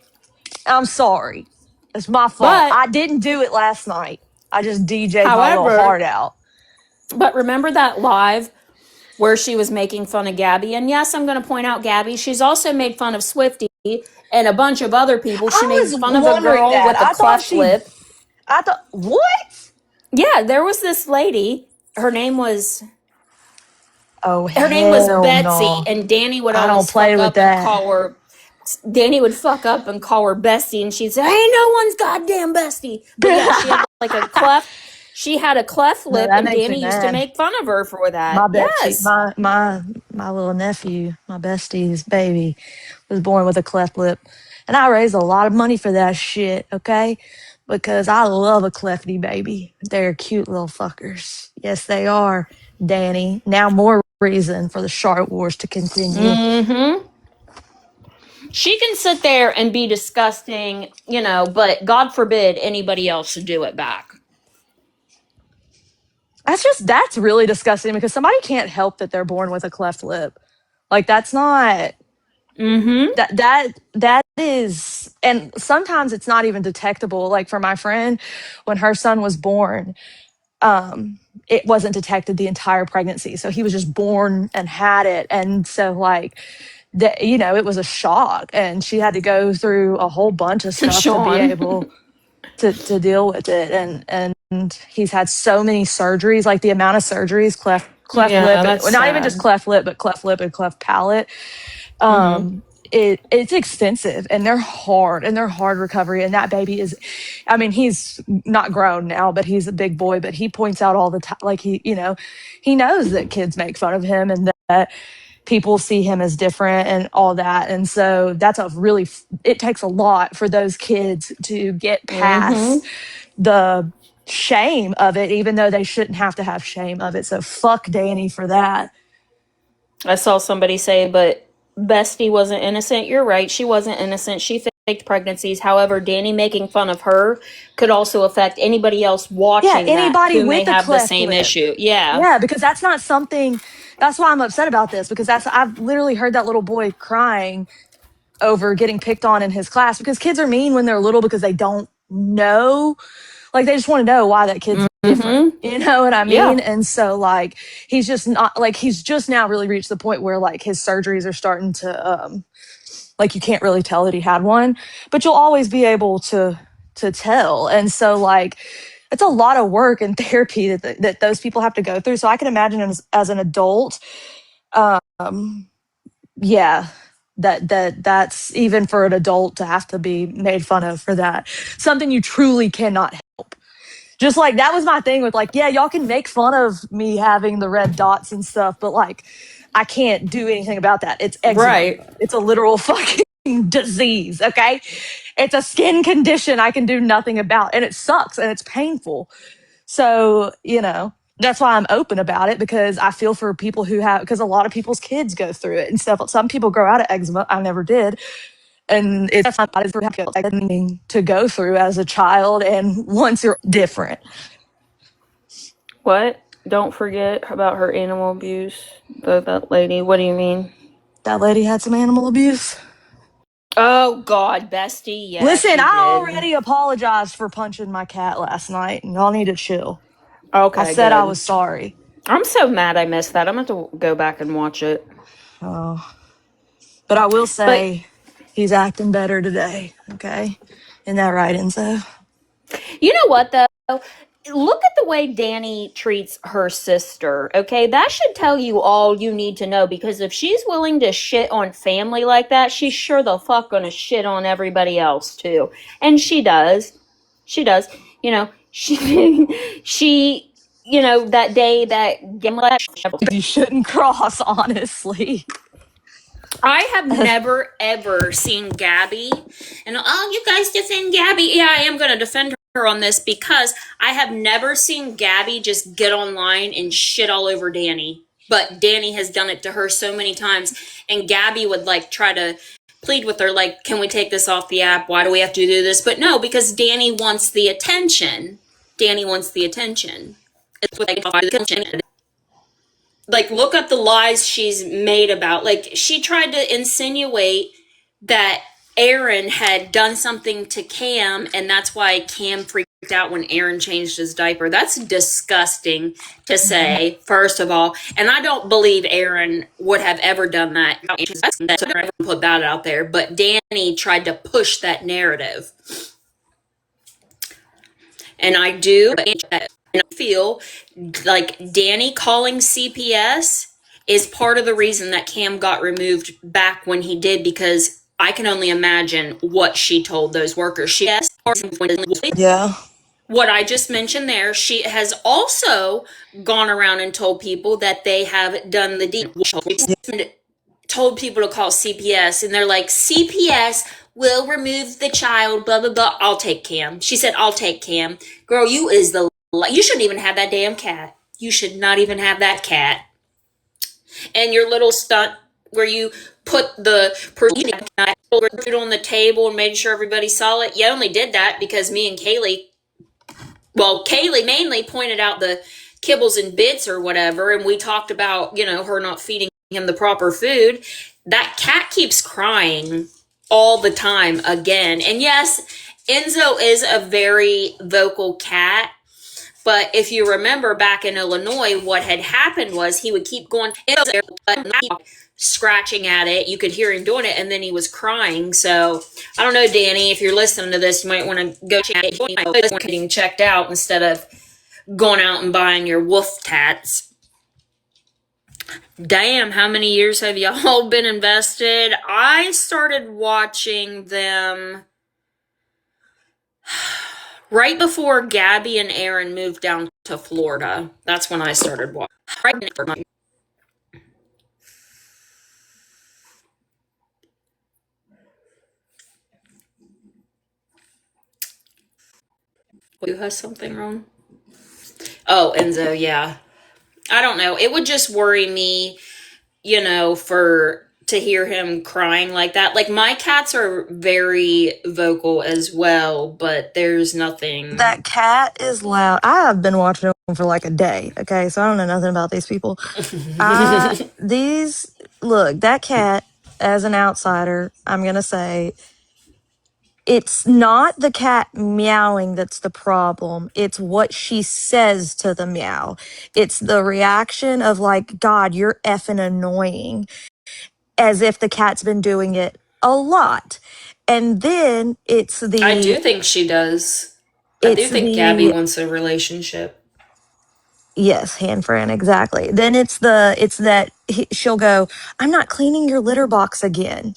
I'm sorry. It's my fault. But I didn't do it last night. I just DJ'd my little heart out. But remember that live where she was making fun of Gabby? And yes, I'm going to point out Gabby. She's also made fun of Swifty and a bunch of other people. She made fun of a girl with a cleft lip. I thought, what? Yeah, there was this lady. Her name was... Her name was Betsy, no. and Danny would I always don't play fuck with up that. and call her... Danny would fuck up and call her Bestie, and she'd say, "Ain't no one's goddamn Bestie." But yeah, she had like a cleft. She had a cleft lip, and Danny used to make fun of her for that. My Betsy, my little nephew, my bestie's baby, was born with a cleft lip, and I raised a lot of money for that shit. Okay, because I love a clefty baby. They're cute little fuckers. Yes, they are, Danny. Now more reason for the Shark Wars to continue. Mm-hmm. She can sit there and be disgusting, but God forbid anybody else should do it back. That's really disgusting because somebody can't help that they're born with a cleft lip. Like that's not. Mm-hmm. That is, and sometimes it's not even detectable. Like for my friend, when her son was born, it wasn't detected the entire pregnancy. So he was just born and had it. And so like it was a shock and she had to go through a whole bunch of stuff to be able to deal with it, and he's had so many surgeries, like the amount of surgeries, cleft Yeah, lip, that's well, not even just sad. cleft lip, but cleft lip and cleft palate. It's extensive, and they're hard, recovery. And that baby is, I mean, he's not grown now, but he's a big boy, but he points out all the time, like he knows that kids make fun of him, and that people see him as different and all that. And so that's it takes a lot for those kids to get past the shame of it, even though they shouldn't have to have shame of it. So fuck Danny for that. I saw somebody say, but Bestie wasn't innocent. You're right. She wasn't innocent. She faked pregnancies. However, Danny making fun of her could also affect anybody else Yeah, watching that anybody who may with a have the cleft same lip. issue. Yeah. Yeah, because that's not something, that's why I'm upset about this, because I've literally heard that little boy crying over getting picked on in his class, because kids are mean when they're little because they don't know. Like, they just want to know why that kid's different. You know what I Yeah. mean? And so, like, he's just not, like, he's just now really reached the point where, like, his surgeries are starting to, like, you can't really tell that he had one, but you'll always be able to tell. And so, like, it's a lot of work and therapy that those people have to go through. So I can imagine as an adult, yeah, that's even for an adult to have to be made fun of for that. Something you truly cannot help. Just like, that was my thing with, like, yeah, y'all can make fun of me having the red dots and stuff, but, like, I can't do anything about that. It's eczema. Right. It's a literal fucking disease, okay? It's a skin condition I can do nothing about, and it sucks and it's painful. So, that's why I'm open about it, because I feel for people who have, because a lot of people's kids go through it and stuff. Some people grow out of eczema. I never did. And it's not something to go through as a child, and once you're different. What? Don't forget about her animal abuse. That lady. What do you mean? That lady had some animal abuse. Oh, God, Bestie. Yeah, Listen, she I did. already apologized for punching my cat last night, and y'all need to chill. I Okay, said I good. was sorry. I'm so mad I missed that. I'm going to have to go back and watch it. Oh, but I will But say he's acting better today. Okay, isn't that right, Enzo? you know what, though? Look at the way Danny treats her sister, okay? That should tell you all you need to know, because if she's willing to shit on family like that, she's sure the fuck gonna shit on everybody else, too. And she does. She does. She, that day that Gimlet. You shouldn't cross, honestly. I have never ever seen Gabby, and you guys defend Gabby. Yeah, I am going to defend her on this, because I have never seen Gabby just get online and shit all over Danny. But Danny has done it to her so many times, and Gabby would like try to plead with her, like, "Can we take this off the app? Why do we have to do this?" But no, because Danny wants the attention. Danny wants the attention. It's what they call the attention. Like, look at the lies she's made about, like, she tried to insinuate that Aaron had done something to Cam, and that's why Cam freaked out when Aaron changed his diaper. That's disgusting to say, first of all. And I don't believe Aaron would have ever done that. So I never put that out there. But Danny tried to push that narrative. And I do, and I feel like Danny calling CPS is part of the reason that Cam got removed back when he did, because I can only imagine what she told those workers. She has, Yeah. what I just mentioned there, she has also gone around and told people that they have done the deed. Told people to call CPS, and they're like, CPS will remove the child, blah, blah, blah. I'll take Cam. She said, I'll take Cam. Girl, you shouldn't even have that damn cat. You should not even have that cat. And your little stunt where you put the food on the table and made sure everybody saw it. You only did that because me and Kaylee mainly pointed out the kibbles and bits or whatever, and we talked about, her not feeding him the proper food. That cat keeps crying all the time again. And yes, Enzo is a very vocal cat. But if you remember back in Illinois, what had happened was he would keep going in there, scratching at it. You could hear him doing it, and then he was crying. So I don't know, Danny, if you're listening to this, you might want to go check it. You might want getting checked out instead of going out and buying your wolf tats. Damn, how many years have y'all been invested? I started watching them right before Gabby and Aaron moved down to Florida. That's when I started watching. Right. Who has something wrong? Oh, Enzo, yeah. I don't know. It would just worry me, for to hear him crying like that. Like my cats are very vocal as well, but there's nothing. That cat is loud. I have been watching them for like a day. Okay, so I don't know nothing about these people. Look, that cat, as an outsider, I'm gonna say it's not the cat meowing that's the problem. It's what she says to the meow. It's the reaction of like, God, you're effing annoying, as if the cat's been doing it a lot. And then I do think she does. I do think Gabby wants a relationship. Yes, hand friend, exactly. Then she'll go, I'm not cleaning your litter box again.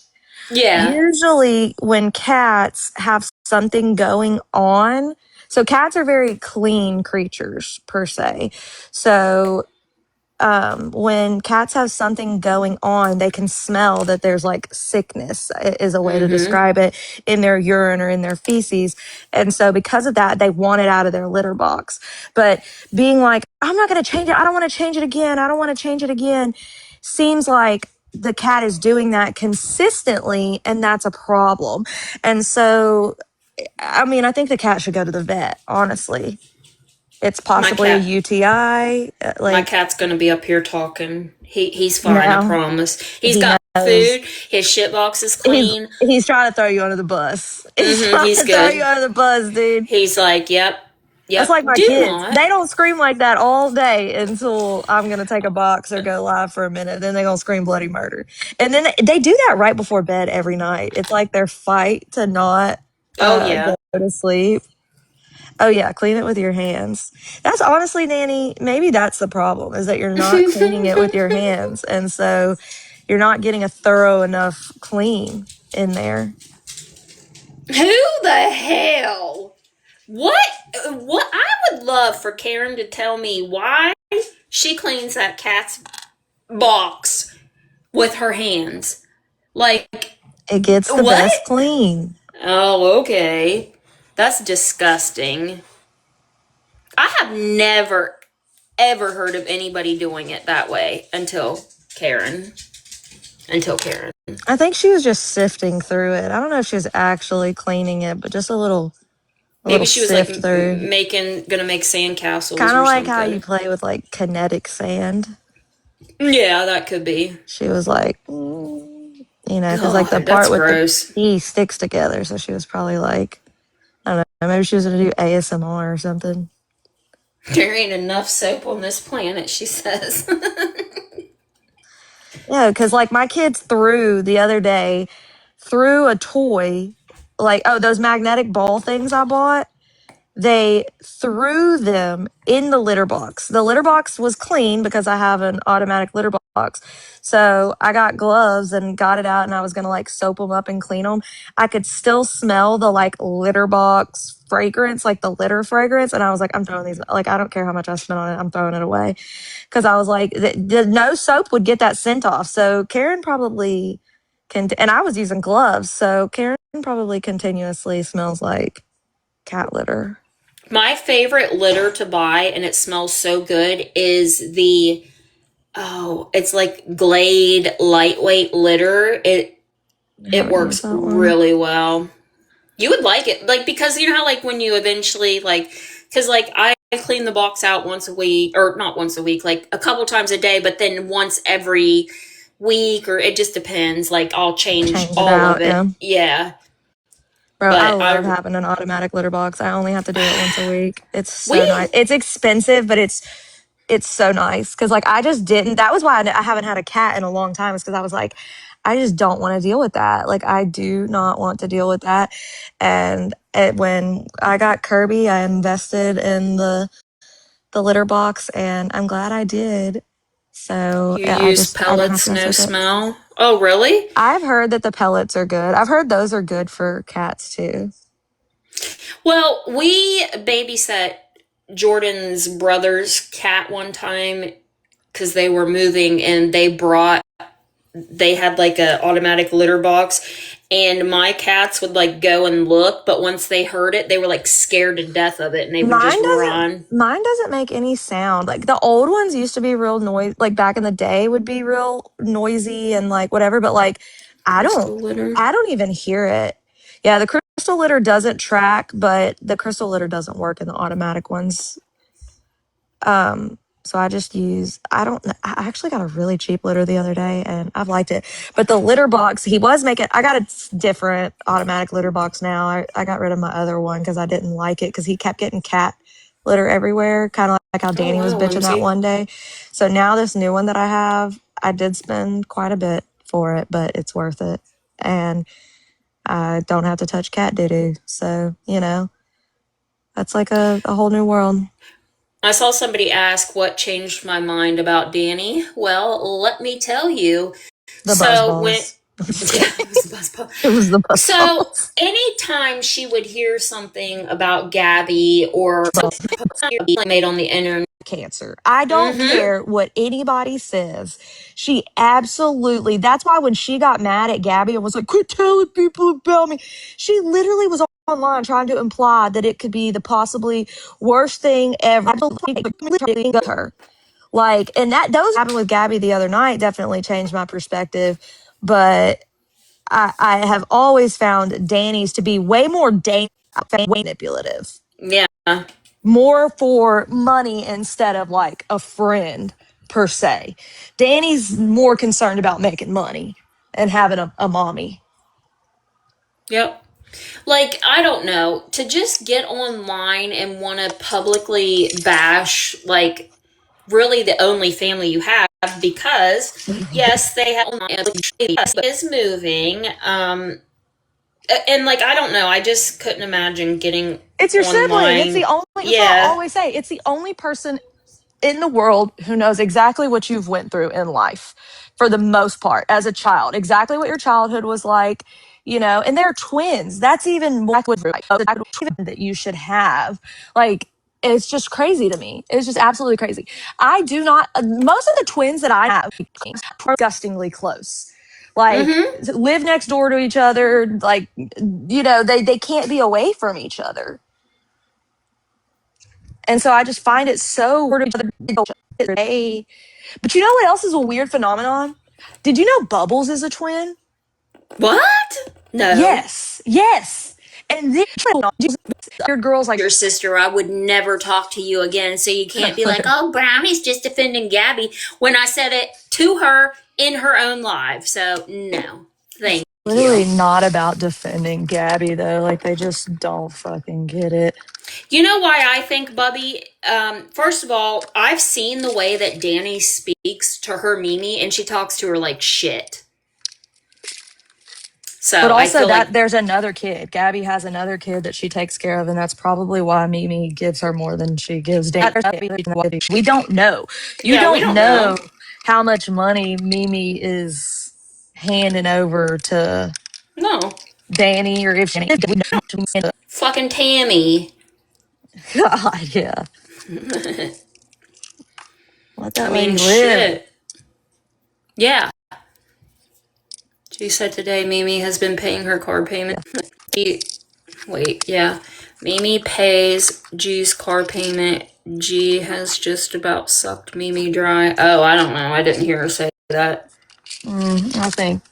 Yeah. Usually when cats have something going on, so cats are very clean creatures per se. So when cats have something going on, they can smell that there's like sickness, is a way to describe it, in their urine or in their feces. And so because of that, they want it out of their litter box. But being like, I'm not going to change it. I don't want to change it again. I don't want to change it again. Seems like the cat is doing that consistently, and that's a problem. And so, I mean, I think the cat should go to the vet, honestly. It's possibly a UTI. My cat's gonna be up here talking. He's fine, No, I promise. He's got food. His shit box is clean. He's trying to throw you under the bus. He's trying to throw you under the bus, dude. He's like, yep. That's like my kids. They don't scream like that all day until I'm going to take a box or go live for a minute. Then they're going to scream bloody murder. And then they do that right before bed every night. It's like their fight to not go to sleep. Oh, yeah, clean it with your hands. That's honestly, Nanny, maybe that's the problem, is that you're not cleaning it with your hands. And so you're not getting a thorough enough clean in there. Who the hell? What I would love for Karen to tell me why she cleans that cat's box with her hands. Like, it gets the best clean. Oh, okay. That's disgusting. I have never, ever heard of anybody doing it that way until Karen. I think she was just sifting through it. I don't know if she was actually cleaning it, but just a little Maybe she was like through. gonna make sandcastles. Kind of like how you play with like kinetic sand. Yeah, that could be. She was like, because like the part with the E sticks together. So she was probably like, I don't know, maybe she was gonna do ASMR or something. There ain't enough soap on this planet, she says. Yeah, because like my kids threw a toy, like, those magnetic ball things I bought. They threw them in the litter box. The litter box was clean because I have an automatic litter box. So I got gloves and got it out, and I was going to like soap them up and clean them. I could still smell the like litter box fragrance, like the litter fragrance. And I was like, I'm throwing these, like, I don't care how much I spent on it. I'm throwing it away. Cause I was like, no soap would get that scent off. So Karen probably and I was using gloves. So Karen probably continuously smells like cat litter. My favorite litter to buy, and it smells so good, is it's like Glade lightweight litter. It works really well. You would like it, like, because you know how like when you eventually because like I clean the box out once a week, or not once a week, like a couple times a day, but then once every week, or it just depends. Like I'll change all of it. Yeah. Bro, I But love I having an automatic litter box. I only have to do it once a week. It's so nice. we It's expensive, but it's so nice because like I just didn't. That was why I haven't had a cat in a long time. Is because I was like, I just don't want to deal with that. Like I do not want to deal with that. And when I got Kirby, I invested in the litter box, and I'm glad I did. So you use I don't have pellets, to mess no with it. smell. Oh, really? I've heard that the pellets are good. I've heard those are good for cats too. Well, we babysat Jordan's brother's cat one time because they were moving and they had like a automatic litter box, and my cats would like go and look, but once they heard it they were like scared to death of it and they would just run. Mine doesn't make any sound. Like the old ones used to be real noise, like back in the day would be real noisy and like whatever, but like I don't Crystal litter. I don't even hear it. Yeah, the crystal litter doesn't track, but the crystal litter doesn't work in the automatic ones. So I just use, I actually got a really cheap litter the other day and I've liked it. But the litter box, I got a different automatic litter box now. I got rid of my other one because I didn't like it because he kept getting cat litter everywhere, kind of like how Oh Danny was wow, bitching that Whimsy. one day. So now this new one that I have, I did spend quite a bit for it, but it's worth it. And I don't have to touch cat doo-doo. So, that's like a whole new world. I saw somebody ask what changed my mind about Danny. Well, let me tell you. The buzz So when balls. yeah, it was a buzz ball. It was the buzz So balls. anytime she would hear something about Gabby or made on the internet, Cancer. I don't mm-hmm. care what anybody says. She absolutely, that's why when she got mad at Gabby and was like, quit telling people about me, she literally was online trying to imply that it could be the possibly worst thing ever. Her. Like, and those happened with Gabby the other night definitely changed my perspective. But I have always found Danny's to be way more manipulative, Yeah. more for money instead of like a friend per se. Danny's more concerned about making money and having a mommy. Yep. Like, I don't know, to just get online and want to publicly bash, like, really the only family you have because, yes, they have, is moving. And, like, I don't know, I just couldn't imagine getting It's your sibling. It's the online. only, that's what I Yeah. always say. It's the only person in the world who knows exactly what you've went through in life for the most part as a child, exactly what your childhood was like, and they're twins. That's even more that you should have. Like, it's just crazy to me. It's just absolutely crazy. I do not, most of the twins that I have are disgustingly close. Like, Mm-hmm. live next door to each other. Like, they can't be away from each other. And so I just find it so weird. But you know what else is a weird phenomenon? Did you know Bubbles is a twin? What? No. Yes. And then your girls like Your sister, I would never talk to you again. So you can't be like, oh, Brownie's just defending Gabby when I said it to her in her own live. So no, thank literally you. not about defending Gabby though. Like they just don't fucking get it. You know why I think Bubby? First of all, I've seen the way that Danny speaks to her Mimi, and she talks to her like shit. So But I also feel like, that there's another kid. Gabby has another kid that she takes care of, and that's probably why Mimi gives her more than she gives Dan. We don't know. You yeah, we don't don't know. know how much money Mimi is handing over to No, Danny, or if she fucking Tammy. God, yeah. Let I that mean, lady live. shit. Yeah. She said today Mimi has been paying her car payment. Wait, yeah. Mimi pays G's car payment. G has just about sucked Mimi dry. Oh, I don't know. I didn't hear her say that. I think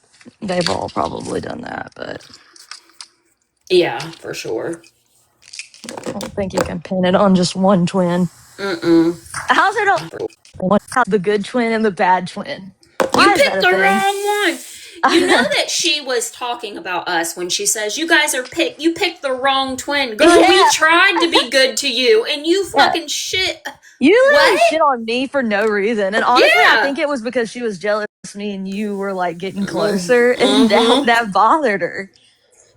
they've all probably done that, but Yeah, for sure. I don't think you can pin it on just one twin. Mm-mm. How's it on the good twin and the bad twin? You Why is that picked a the thing? wrong one. You know that she was talking about us when she says, you guys are you picked the wrong twin. Girl, Yeah. we tried to be good to you, and you Yeah. fucking shit. You literally What? shit on me for no reason. And honestly, I Yeah. think it was because she was jealous of me and you were like getting closer, and that bothered her.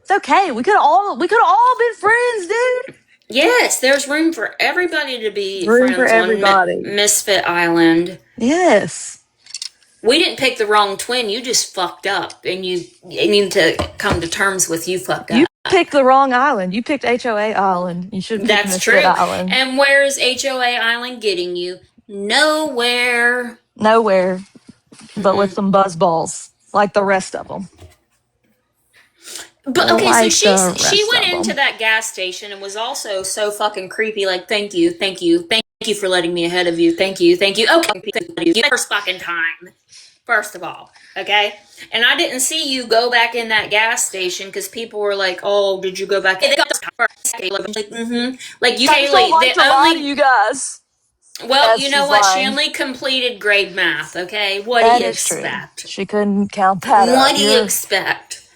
It's okay. We could all been friends, dude. Yes, there's room for everybody to be Room for friends on everybody. Misfit Island. Yes. We didn't pick the wrong twin. You just fucked up, and you need to come to terms with you fucked You up. picked the wrong island. You picked HOA Island. You should pick That's Misfit true. Island. And where's HOA Island getting you? Nowhere. Nowhere, but with some buzz balls, like the rest of them. But okay, Like so the she rest went of into them. that gas station and was also so fucking creepy. Like, thank you for letting me ahead of you. Thank you. Okay, first fucking time. First of all, okay? And I didn't see you go back in that gas station because people were like, "Oh, did you go back?" They got first. Like, like you, I just don't Haley. like The to lie to only you guys. well, As you know she's what? She lying. only completed grade math. Okay, what do That you is true. expect? She couldn't count that What up. do you expect?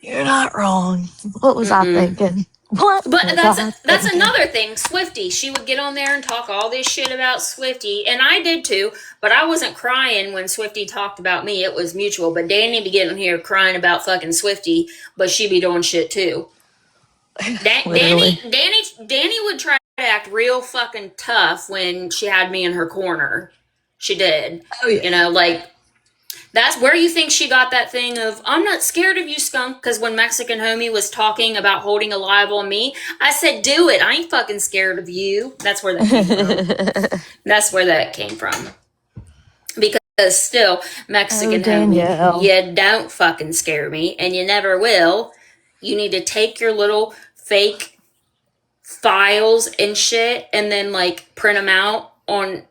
You're not wrong. What was I thinking? What But was that's I that's thinking? another thing. Swifty, she would get on there and talk all this shit about Swifty, and I did too. But I wasn't crying when Swifty talked about me. It was mutual. But Danny be getting here crying about fucking Swifty, but she be doing shit too. Literally. Danny would try to act real fucking tough when she had me in her corner. She did. Oh yeah. You know, like that's where you think she got that thing of, I'm not scared of you, skunk. Because when Mexican Homie was talking about holding alive on me, I said, do it. I ain't fucking scared of you. That's where that came from. That's where that came from. Because still, Mexican Homie, you don't fucking scare me. And you never will. You need to take your little fake files and shit and then like print them out and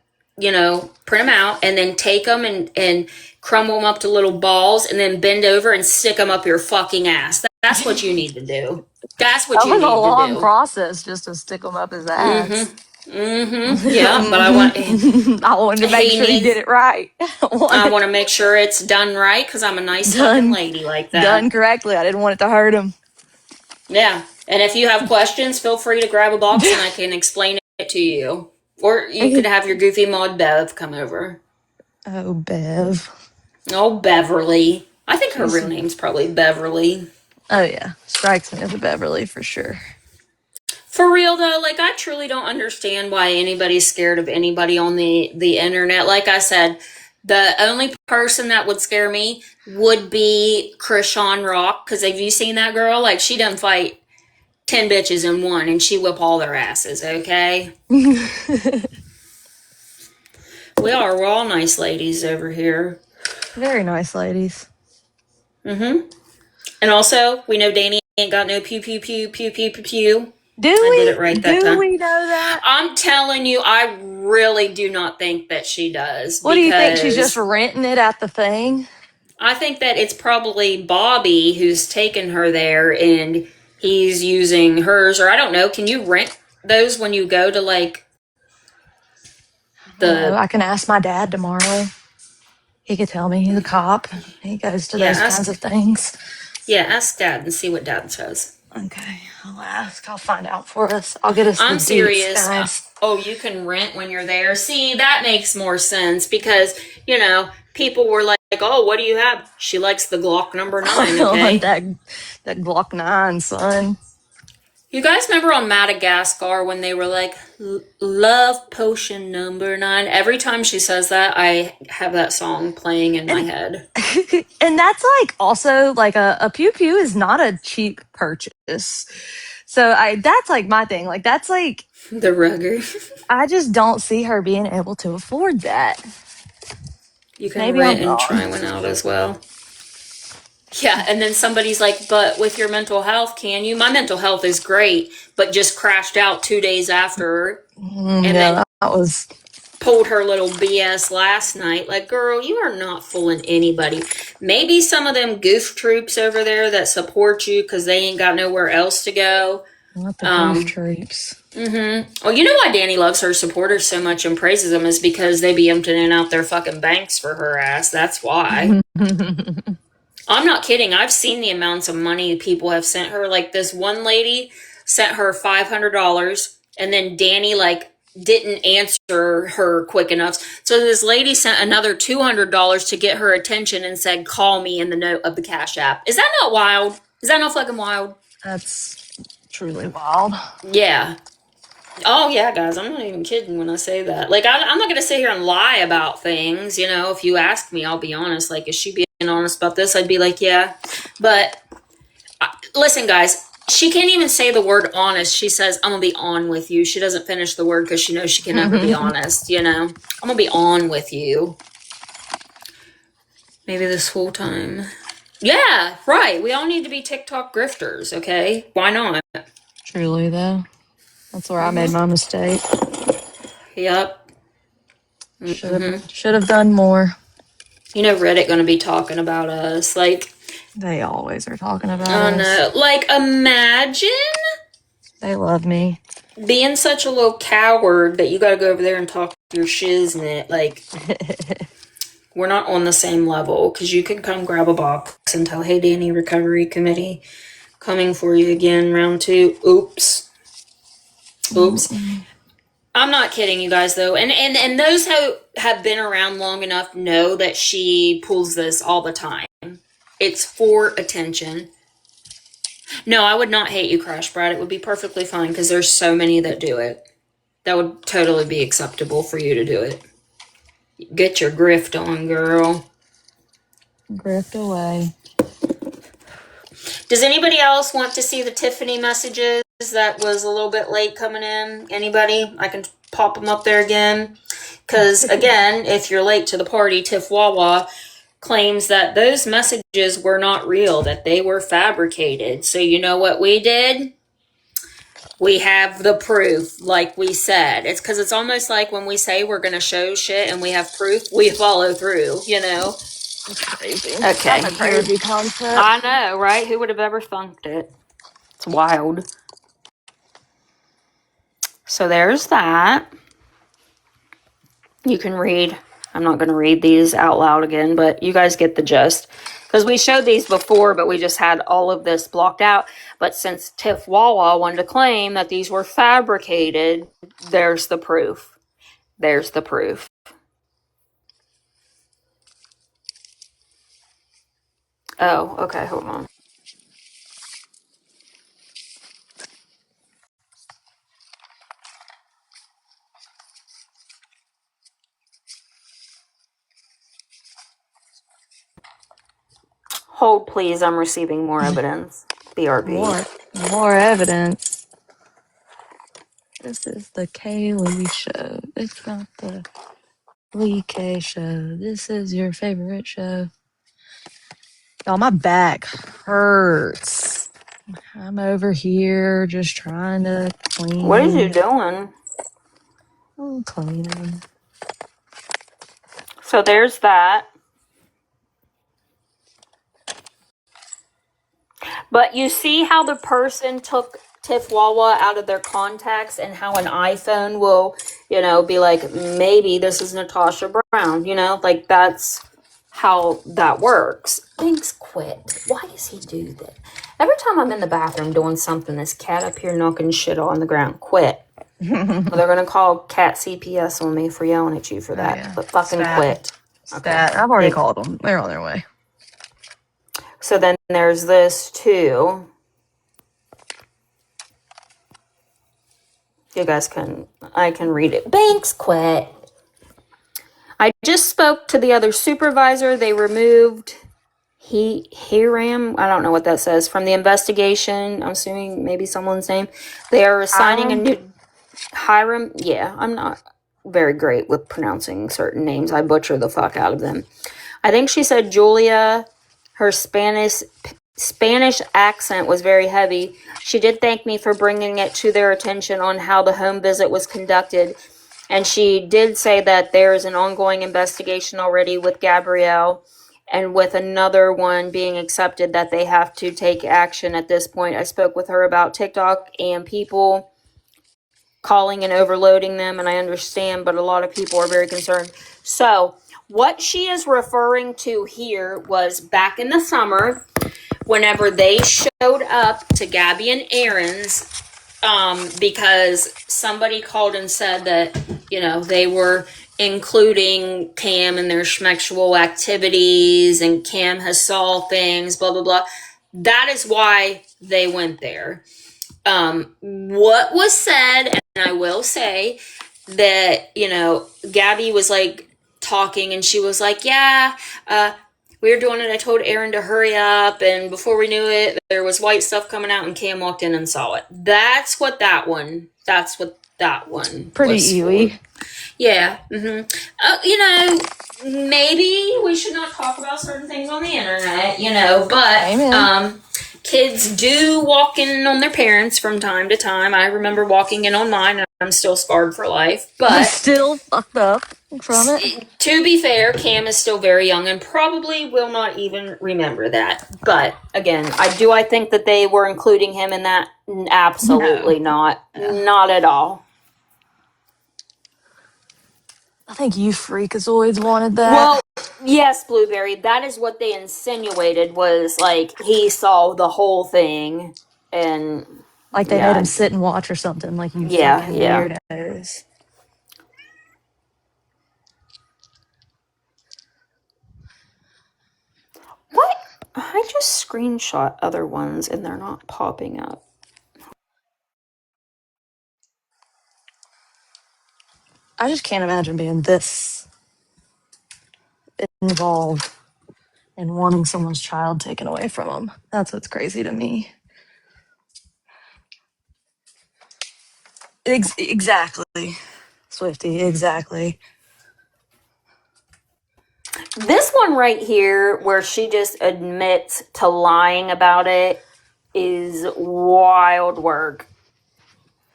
then take them and crumble them up to little balls and then bend over and stick them up your fucking ass. That's what you need to do. That's what you need to do. That was a long process just to stick them up his ass. Yeah, but I wanted to make sure he did it right. I want to make sure it's done right because I'm a nice fucking lady like that. Done correctly. I didn't want it to hurt him. Yeah, and if you have questions, feel free to grab a box and I can explain it to you. Or you could have your goofy mod Bev come over. Oh, Bev. Oh, Beverly. I think her real name's probably Beverly. Oh, yeah. Strikes me as a Beverly for sure. For real, though, like, I truly don't understand why anybody's scared of anybody on the internet. Like I said, the only person that would scare me would be Krishan Rock. Because have you seen that girl? Like, she done fight 10 bitches in one, and she whip all their asses, okay? We're all nice ladies over here. Very nice ladies. Mm-hmm. And also, we know Danny ain't got no pew pew pew pew pew pew pew. Do I we? did it right that time. Do we know that? I'm telling you, I really do not think that she does. What do you think? She's just renting it at the thing? I think that it's probably Bobby who's taken her there and he's using hers, or I don't know. Can you rent those when you go to like I can ask my dad tomorrow. He could tell me. He's a cop. He goes to those kinds of things. Yeah, ask Dad and see what Dad says. Okay, I'll ask. I'll find out for us. I'll get us the deets, serious. guys. Oh, you can rent when you're there. See, that makes more sense because, you know, people were like, oh, what do you have? She likes the Glock number 9, okay? that Glock 9, son. You guys remember on Madagascar when they were like, love potion number 9? Every time she says that, I have that song playing in my head. And that's like also like a pew pew is not a cheap purchase. So that's like my thing. Like that's like the rugger. I just don't see her being able to afford that. You can rent and try one out as well. Yeah, and then somebody's like, but with your mental health, can you? My mental health is great, but just crashed out 2 days after. And then that was pulled her little BS last night. Like, girl, you are not fooling anybody. Maybe some of them goof troops over there that support you because they ain't got nowhere else to go. Not the goof troops. Mm-hmm. Well, you know why Danny loves her supporters so much and praises them is because they be emptying out their fucking banks for her ass. That's why. I'm not kidding. I've seen the amounts of money people have sent her. Like this one lady sent her $500, and then Danny like didn't answer her quick enough. So this lady sent another $200 to get her attention and said, "Call me," in the note of the Cash App. Is that not wild? Is that not fucking wild? That's truly wild. Yeah. Oh yeah, guys, I'm not even kidding when I say that. Like, I'm not gonna sit here and lie about things. You know, if you ask me, I'll be honest. Like, is she being honest about this? I'd be like, yeah. But listen, guys, she can't even say the word honest. She says, "I'm gonna be on with you." She doesn't finish the word because she knows she can never be honest. You know, I'm gonna be on with you. Maybe this whole time. Yeah, right. We all need to be TikTok grifters. Okay, why not? Truly, though. That's where I made my mistake. Yep. Should have done more. You know, Reddit gonna be talking about us. Like, They always are talking about oh us. no. Like, imagine They love me. being such a little coward that you gotta go over there and talk your shiznit. Like, we're not on the same level, because you can come grab a box and tell, "Hey, Danny, Recovery Committee, coming for you again, round 2. Oops. I'm not kidding you guys, though. And those who have been around long enough know that she pulls this all the time. It's for attention. No, I would not hate you, Crash Brad. It would be perfectly fine, because there's so many that do it. That would totally be acceptable for you to do it. Get your grift on, girl. Grift away. Does anybody else want to see the Tiffany messages that was a little bit late coming in? Anybody? I can pop them up there again. Because, again, if you're late to the party, Tiff Wawa claims that those messages were not real, that they were fabricated. So you know what we did? We have the proof, like we said. It's because it's almost like when we say we're going to show shit and we have proof, we follow through, you know? That's crazy. Okay. That's a crazy concept. I know, right? Who would have ever thunked it? It's wild. So there's that. You can read. I'm not going to read these out loud again, but you guys get the gist. Because we showed these before, but we just had all of this blocked out. But since Tiff Wawa wanted to claim that these were fabricated, there's the proof. There's the proof. Oh, okay, hold on. Hold, please. I'm receiving more evidence. BRB. More evidence. This is the Kaylee show. It's not the Lee K show. This is your favorite show. Y'all, my back hurts. I'm over here just trying to clean. What are you doing? I'm cleaning. So there's that. But you see how the person took Tiff Wawa out of their contacts, and how an iPhone will, you know, be like, maybe this is Natasha Brown, you know? Like, that's how that works. Thanks, quit. Why does he do that? Every time I'm in the bathroom doing something, this cat up here knocking shit on the ground. Quit. They're going to call cat CPS on me for yelling at you for that. Yeah. But fucking quit. Okay. I've already called them. They're on their way. So then there's this too. You guys I can read it. Banks quit. I just spoke to the other supervisor. They removed Hiram, I don't know what that says, from the investigation. I'm assuming maybe someone's name. They are assigning a new Hiram. Yeah, I'm not very great with pronouncing certain names. I butcher the fuck out of them. I think she said Julia. Her Spanish accent was very heavy. She did thank me for bringing it to their attention on how the home visit was conducted. And she did say that there is an ongoing investigation already with Gabrielle, and with another one being accepted, that they have to take action at this point. I spoke with her about TikTok and people calling and overloading them, and I understand, but a lot of people are very concerned. So what she is referring to here was back in the summer, whenever they showed up to Gabby and Aaron's, because somebody called and said that, they were including Cam in their schmexual activities, and Cam has saw things, blah, blah, blah. That is why they went there. What was said, and I will say that, Gabby was like talking, and she was like, yeah, we were doing it. I told Aaron to hurry up, and before we knew it, there was white stuff coming out, and Cam walked in and saw it. That's what that one Pretty was ewy. for. Yeah. Maybe we should not talk about certain things on the internet, but Amen. Kids do walk in on their parents from time to time. I remember walking in on mine, and I'm still scarred for life. But Still fucked up from it. to be fair, Cam is still very young and probably will not even remember that. But again, I think that they were including him in that? Absolutely not. Not at all. I think you freakazoids wanted that. Well, yes, Blueberry, that is what they insinuated, was like he saw the whole thing, and like they made him sit and watch or something, like you fucking weirdos. What? I just screenshot other ones and they're not popping up. I just can't imagine being this involved in wanting someone's child taken away from them. That's what's crazy to me. Exactly, Swifty, exactly. This one right here, where she just admits to lying about it, is wild work.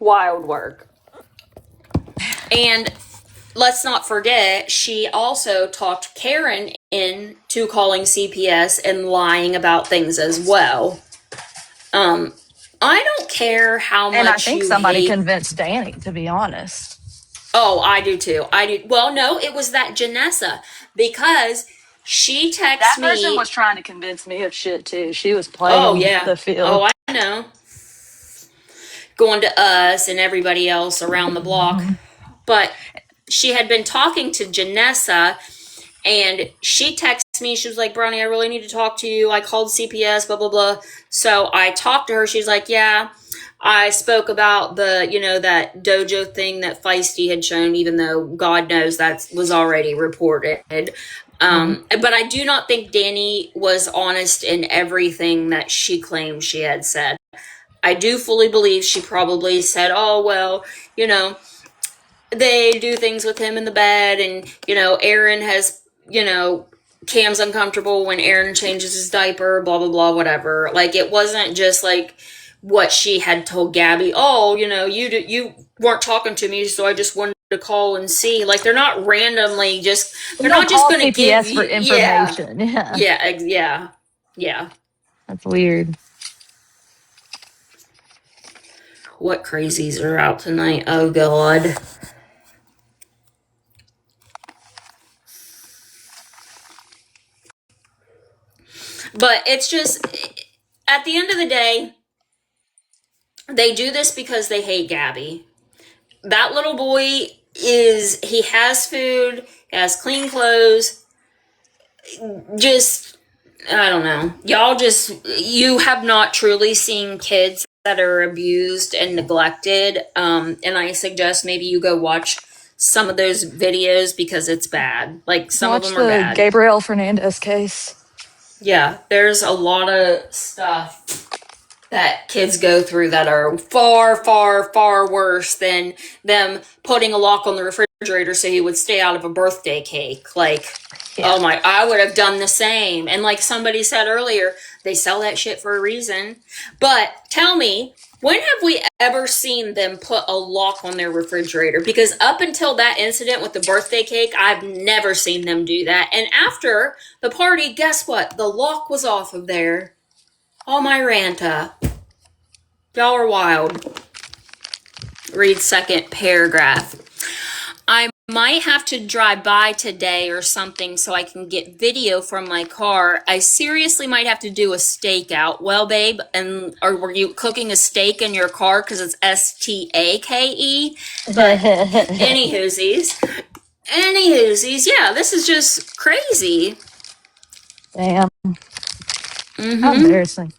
Wild work. And let's not forget, she also talked Karen into calling CPS and lying about things as well. I don't care how much and I think somebody hate... convinced Danny, to be honest. Oh, I do too. Well, no, it was that Janessa, because she texted me. That person was trying to convince me of shit too. She was playing the field. Oh, I know. Going to us and everybody else around the block. But she had been talking to Janessa, and she texted me. She was like, Brownieee, I really need to talk to you. I called CPS, blah, blah, blah. So I talked to her. She's like, yeah, I spoke about the, that dojo thing that Feisty had shown, even though God knows that was already reported. But I do not think Danny was honest in everything that she claimed she had said. I do fully believe she probably said, oh, well, they do things with him in the bed, and, Aaron has, Cam's uncomfortable when Aaron changes his diaper, blah, blah, blah, whatever. Like, it wasn't just, like, what she had told Gabby, oh, you weren't talking to me, so I just wanted to call and see. Like, they're not randomly they're not just going to give you for information. Yeah. That's weird. What crazies are out tonight? Oh, God. But it's just, at the end of the day, they do this because they hate Gabby. That little boy he has food, he has clean clothes. Just, I don't know. You have not truly seen kids that are abused and neglected. And I suggest maybe you go watch some of those videos, because it's bad. Like, some of them are bad. Watch the Gabriel Fernandez case. Yeah, there's a lot of stuff that kids go through that are far, far, far worse than them putting a lock on the refrigerator so he would stay out of a birthday cake. Like, oh my, I would have done the same. And like somebody said earlier, they sell that shit for a reason. But tell me, when have we ever seen them put a lock on their refrigerator? Because up until that incident with the birthday cake, I've never seen them do that. And after the party, guess what? The lock was off of there. Oh, my Ranta. Y'all are wild. Read second paragraph. I'm might have to drive by today or something so I can get video from my car. I seriously might have to do a stakeout. Well, babe, or were you cooking a steak in your car because it's STAKE? But anywhoosies, yeah, this is just crazy. Damn. How embarrassing.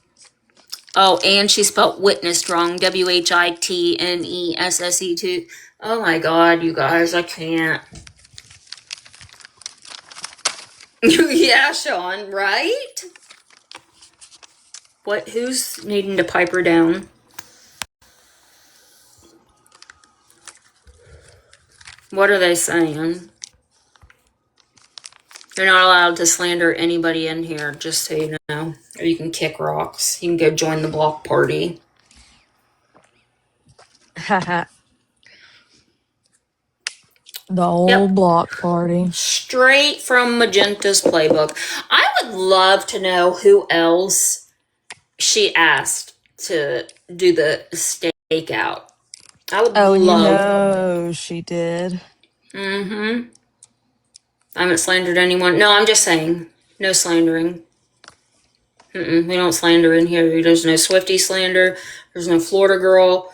Oh, and she spelled witnessed wrong. WHITNESSE too. Oh my god, you guys, I can't. Yeah, Sean, right? Who's needing to pipe her down? What are they saying? You're not allowed to slander anybody in here, just so you know. Or you can kick rocks. You can go join the block party. The old block party. Straight from Magenta's playbook. I would love to know who else she asked to do the stakeout. I would love. You know she did. I haven't slandered anyone. No, I'm just saying. No slandering. We don't slander in here. There's no Swiftie slander. There's no Florida girl.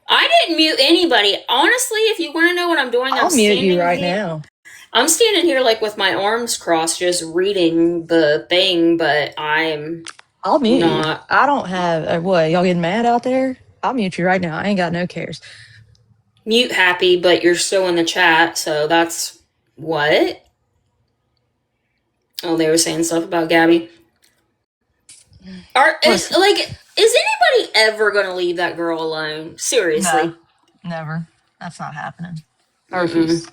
I didn't mute anybody. Honestly, if you want to know what I'm doing, I'll mute you right now. I'm standing here like with my arms crossed, just reading the thing, but I'll mute you. I don't have what, y'all getting mad out there? I'll mute you right now. I ain't got no cares. Mute happy, but you're still in the chat, so that's what? Oh, they were saying stuff about Gabby. Is anybody ever gonna leave that girl alone? Seriously. No, never. That's not happening. I refuse.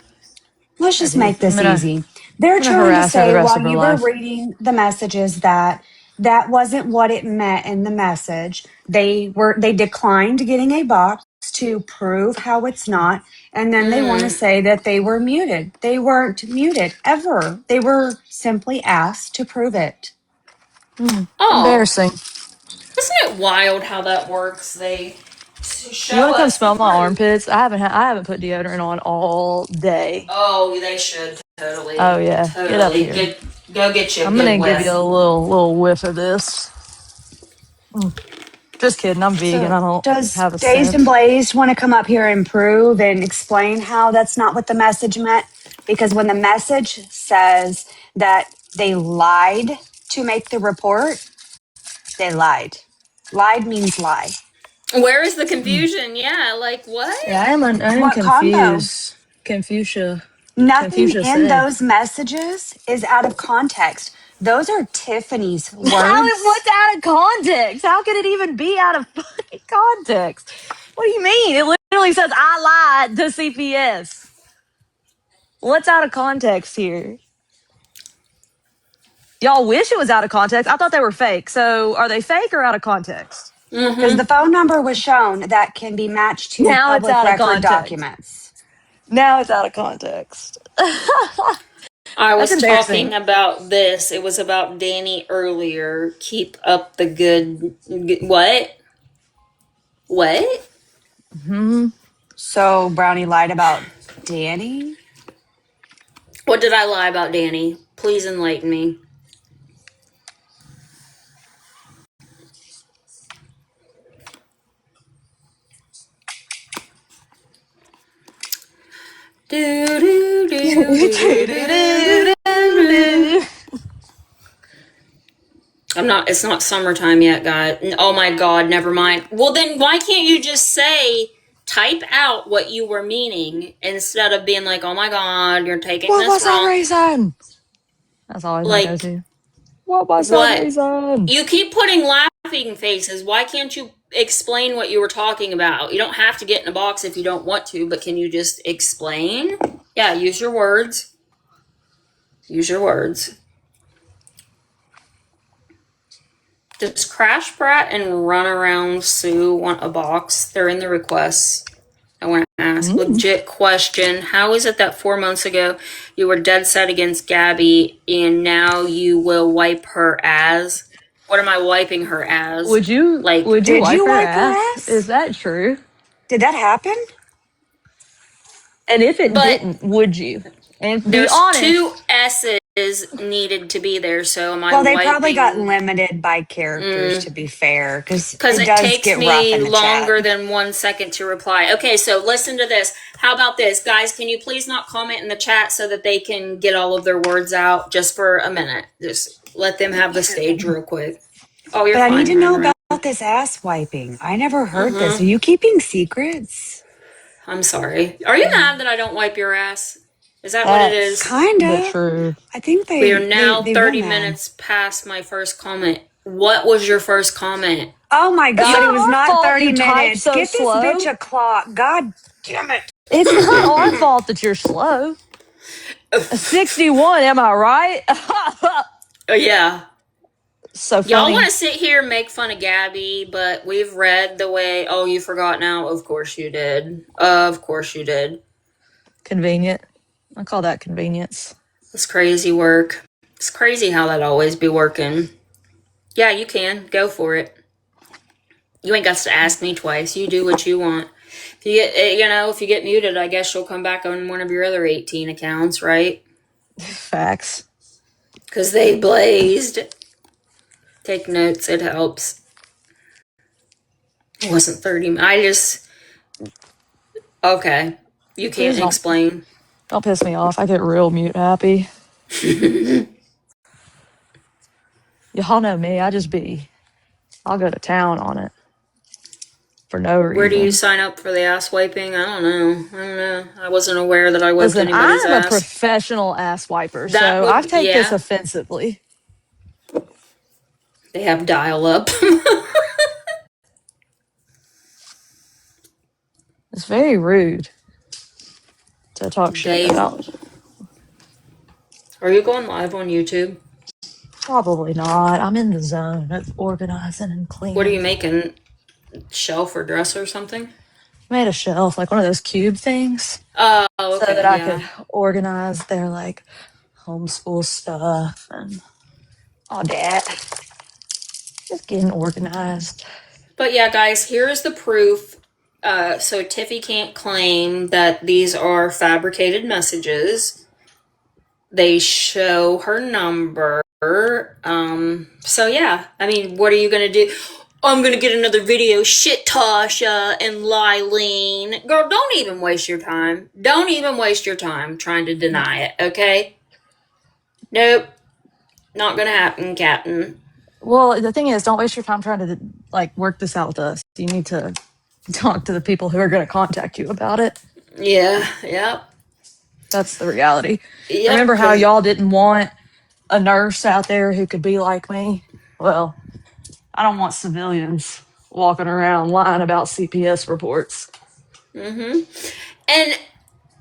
Let's just make this easy. They're trying to say while you were reading the messages that wasn't what it meant in the message. They declined getting a box to prove how it's not, and then they want to say that they were muted. They weren't muted ever. They were simply asked to prove it. Embarrassing. Isn't it wild how that works? They show. You want to come smell my armpits? I haven't put deodorant on all day. Oh, they should totally. Oh yeah, totally. Get up here. Go get you. I'm gonna give you a little whiff of this. Just kidding. I'm vegan. I don't have a Dazed and Blazed want to come up here and prove and explain how that's not what the message meant? Because when the message says that they lied to make the report, they lied. Lied means lie. Where is the confusion? Yeah, like what? Yeah, I'm confused. Confucia. Nothing in those messages is out of context. Those are Tiffany's words. What's out of context? How could it even be out of fucking context? What do you mean? It literally says, I lied to CPS. What's out of context here? Y'all wish it was out of context. I thought they were fake. So are they fake or out of context? Because the phone number was shown that can be matched to public record documents. Now it's out of context. I was talking about this. It was about Danny earlier. Keep up the good. What? What? So Brownie lied about Danny? What did I lie about Danny? Please enlighten me. It's not summertime yet, guys. Oh my god, never mind. Well then why can't you just say, type out what you were meaning instead of being like, oh my god, you're taking this wrong. What was that reason? That's always my go-to. What was that reason? You keep putting laughing faces. Why can't you explain what you were talking about? You don't have to get in a box if you don't want to, but can you just explain? Yeah, use your words. Use your words. Does Crash Brat and Run Around Sue want a box? They're in the requests. I want to ask. Legit question. How is it that 4 months ago you were dead set against Gabby and now you will wipe her ass? What am I wiping her as? Would you wipe her ass? Is that true? Did that happen? And if it But didn't, would you? And be there's honest. 2 S's needed to be there, so am I Well, they probably got wiping? limited by characters, to be fair, because Because it it does takes get rough me in the chat. longer than 1 second to reply. Okay, so listen to this. How about this? Guys, can you please not comment in the chat so that they can get all of their words out just for a minute? Just let them have the stage real quick. Oh, you're But I need fine, to know Henry. about this ass wiping. I never heard this. Are you keeping secrets? I'm sorry. Are you mad that I don't wipe your ass? Is that what it That's is? the Kinda. truth. I think We are they now they real 30 mad. minutes past my first comment. What was your first comment? Oh my It's god, it not was our not fault 30 you type minutes. so Get this bitch slow. a clock. God damn it. It's not our fault that you're slow. 61, am I right? Oh, yeah. So Y'all want funny. to sit here and make fun of Gabby, but we've read the way. Oh, you forgot now? Of course you did. Of course you did. Convenient. I call that convenience. It's crazy work. It's crazy how that always be working. Yeah, you can. Go for it. You ain't got to ask me twice. You do what you want. If you get, if you get muted, I guess you'll come back on one of your other 18 accounts, right? Facts. Because they blazed. Take notes. It helps. It wasn't 30. Okay. You Please can't explain. don't piss me off. I get real mute happy. Y'all know me. I'll go to town on it for no Where do you reason. sign up for the ass wiping? I don't know. I wasn't aware that I wiped Listen, anybody's I'm a ass. professional ass wiper, That so I would, take this yeah. offensively. They have dial up. It's very rude to talk shit Dave, about. are you going live on YouTube? Probably not. I'm in the zone of organizing and What are you cleaning. making? Shelf or dresser or something? Made a shelf, like one of those cube things, Oh, so that okay, I yeah. could organize their like homeschool stuff and all that. Just getting organized. But yeah, guys, here is the proof. So Tiffy can't claim that these are fabricated messages. They show her number. So yeah, I mean, what are you gonna do? I'm gonna get another video. Shit, Tasha and Lylene. Girl, don't even waste your time. Don't even waste your time trying to deny it, okay? Nope. Not gonna happen, Captain. Well, the thing is, don't waste your time trying to like work this out with us. You need to talk to the people who are going to contact you about it. Yeah, yep. That's the reality. Yep, Remember how because y'all didn't want a nurse out there who could be like me? Well, I don't want civilians walking around lying about CPS reports. and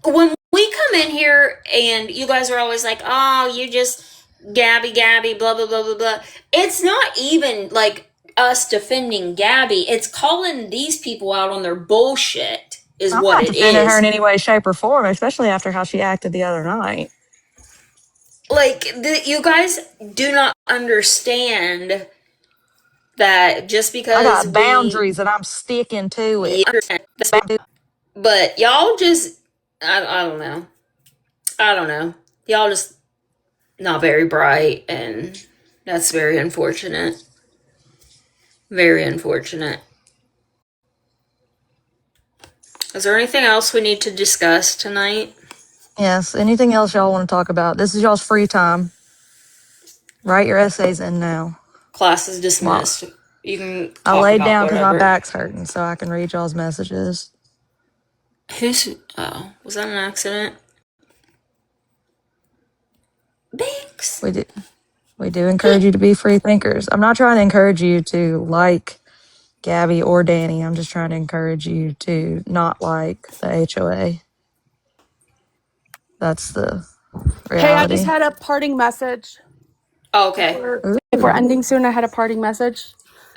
when we come in here and you guys are always like, oh, you just Gabby, blah, blah, blah, blah, blah. It's not even like us defending Gabby. It's calling these people out on their bullshit, is I'm what not it defending her in is. any way, shape, or form, especially after how she acted the other night. Like, you guys do not understand that just I because got we. boundaries and I'm sticking to it. Yeah, but y'all just. I don't know. I don't know. Y'all just not very bright, and that's very unfortunate. Very unfortunate. Is there anything else we need to discuss tonight? Yes. Anything else y'all want to talk about? This is y'all's free time. Write your essays in now. Class is Well, dismissed. You can I talk laid about down because my whatever. back's hurting, so I can read y'all's messages. Oh, was that an accident? Thanks. We do encourage you to be free thinkers. I'm not trying to encourage you to like Gabby or Danny. I'm just trying to encourage you to not like the HOA. That's the Hey, I just reality. had a parting message. Oh, If okay. we're ending soon, I had a parting message.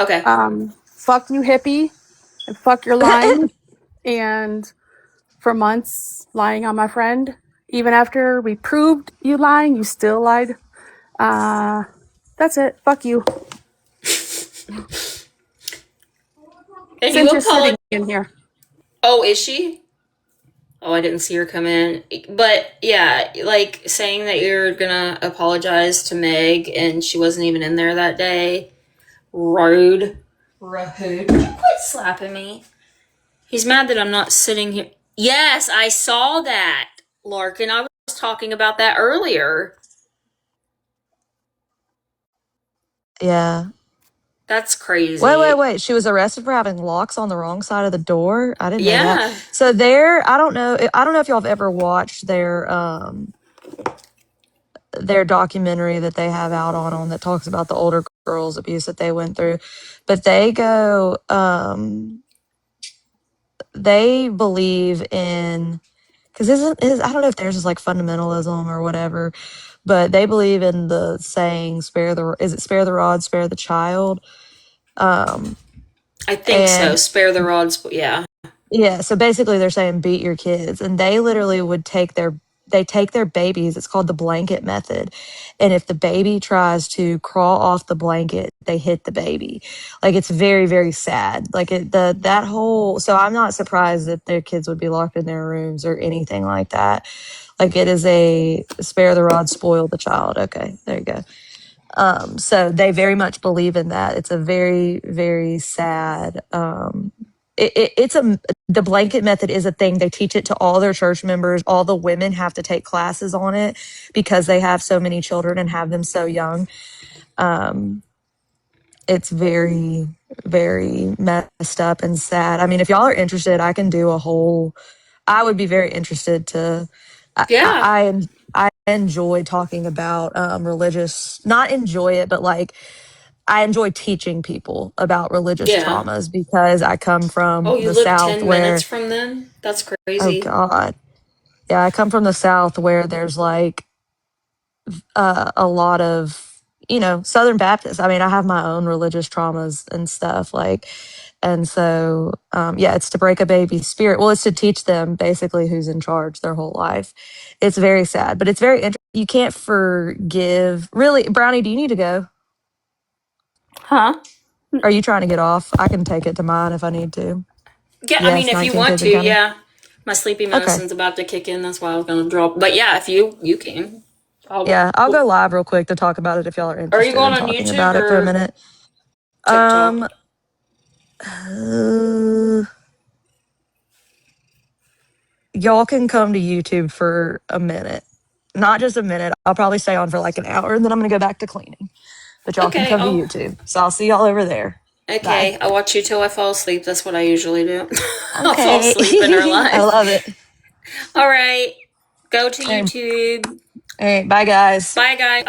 Okay. Fuck you, hippie, and fuck your lying. And for months, lying on my friend. Even after we proved you lying, you still lied. That's it. Fuck you. And you Since you're apologize. sitting in here. Oh, is she? Oh, I didn't see her come in. But yeah, like saying that you're gonna apologize to Meg and she wasn't even in there that day. Rude. Rude. Would you quit slapping me? He's mad that I'm not sitting here. Yes, I saw that, Larkin. I was talking about that earlier. Yeah. That's crazy. Wait. She was arrested for having locks on the wrong side of the door. I didn't know that. Yeah. So I don't know if y'all have ever watched their documentary that they have out on them that talks about the older girls abuse that they went through. But they believe in, because I don't know if theirs is like fundamentalism or whatever, but they believe in the saying spare the rod, spare the child. I think so. And Spare the rods. Yeah. yeah, so basically they're saying beat your kids, and they literally would take their babies. It's called the blanket method. And if the baby tries to crawl off the blanket, they hit the baby. Like, it's very, very sad. Like, that whole, so I'm not surprised that their kids would be locked in their rooms or anything like that. Like, it is a spare the rod, spoil the child. Okay, there you go. So they very much believe in that. It's a very, very sad, the blanket method is a thing. They teach it to all their church members. All the women have to take classes on it because they have so many children and have them so young. It's very, very messed up and sad. I mean, if y'all are interested, I can do I would be very interested to, Yeah. I enjoy talking about religious, not enjoy it, but like, I enjoy teaching people about religious Yeah. traumas because I come Oh, from you the live South 10 minutes where, from them? That's oh crazy. God. Yeah, I come from the South where there's like a lot of, Southern Baptists. I mean, I have my own religious traumas and stuff. Like, and so, yeah, it's to break a baby's spirit. Well, it's to teach them basically who's in charge their whole life. It's very sad, but it's very interesting. You can't forgive. Really, Brownie, do you need to go? Huh? Are you trying to get off? I can take it to mine if I need to. Yeah, I mean, Yes, if you 19 want kids to, and counting. yeah. My sleepy Okay. medicine's about to kick in. That's why I was going to drop. But yeah, if you can. I'll, Yeah, I'll go live real quick to talk about it if y'all are are you interested going in on talking YouTube about it for a or minute. TikTok? Um, uh, y'all can come to YouTube for a minute. Not just a minute. I'll probably stay on for like an hour and then I'm going to go back to cleaning. But y'all can Okay. come to Oh, YouTube. So I'll see y'all over there. Bye. okay. I'll watch you till I fall asleep. That's what I usually do. I'll fall Okay. asleep in her I life. love it. All right. Go to All right. YouTube. All right. Bye, guys. Bye, guys.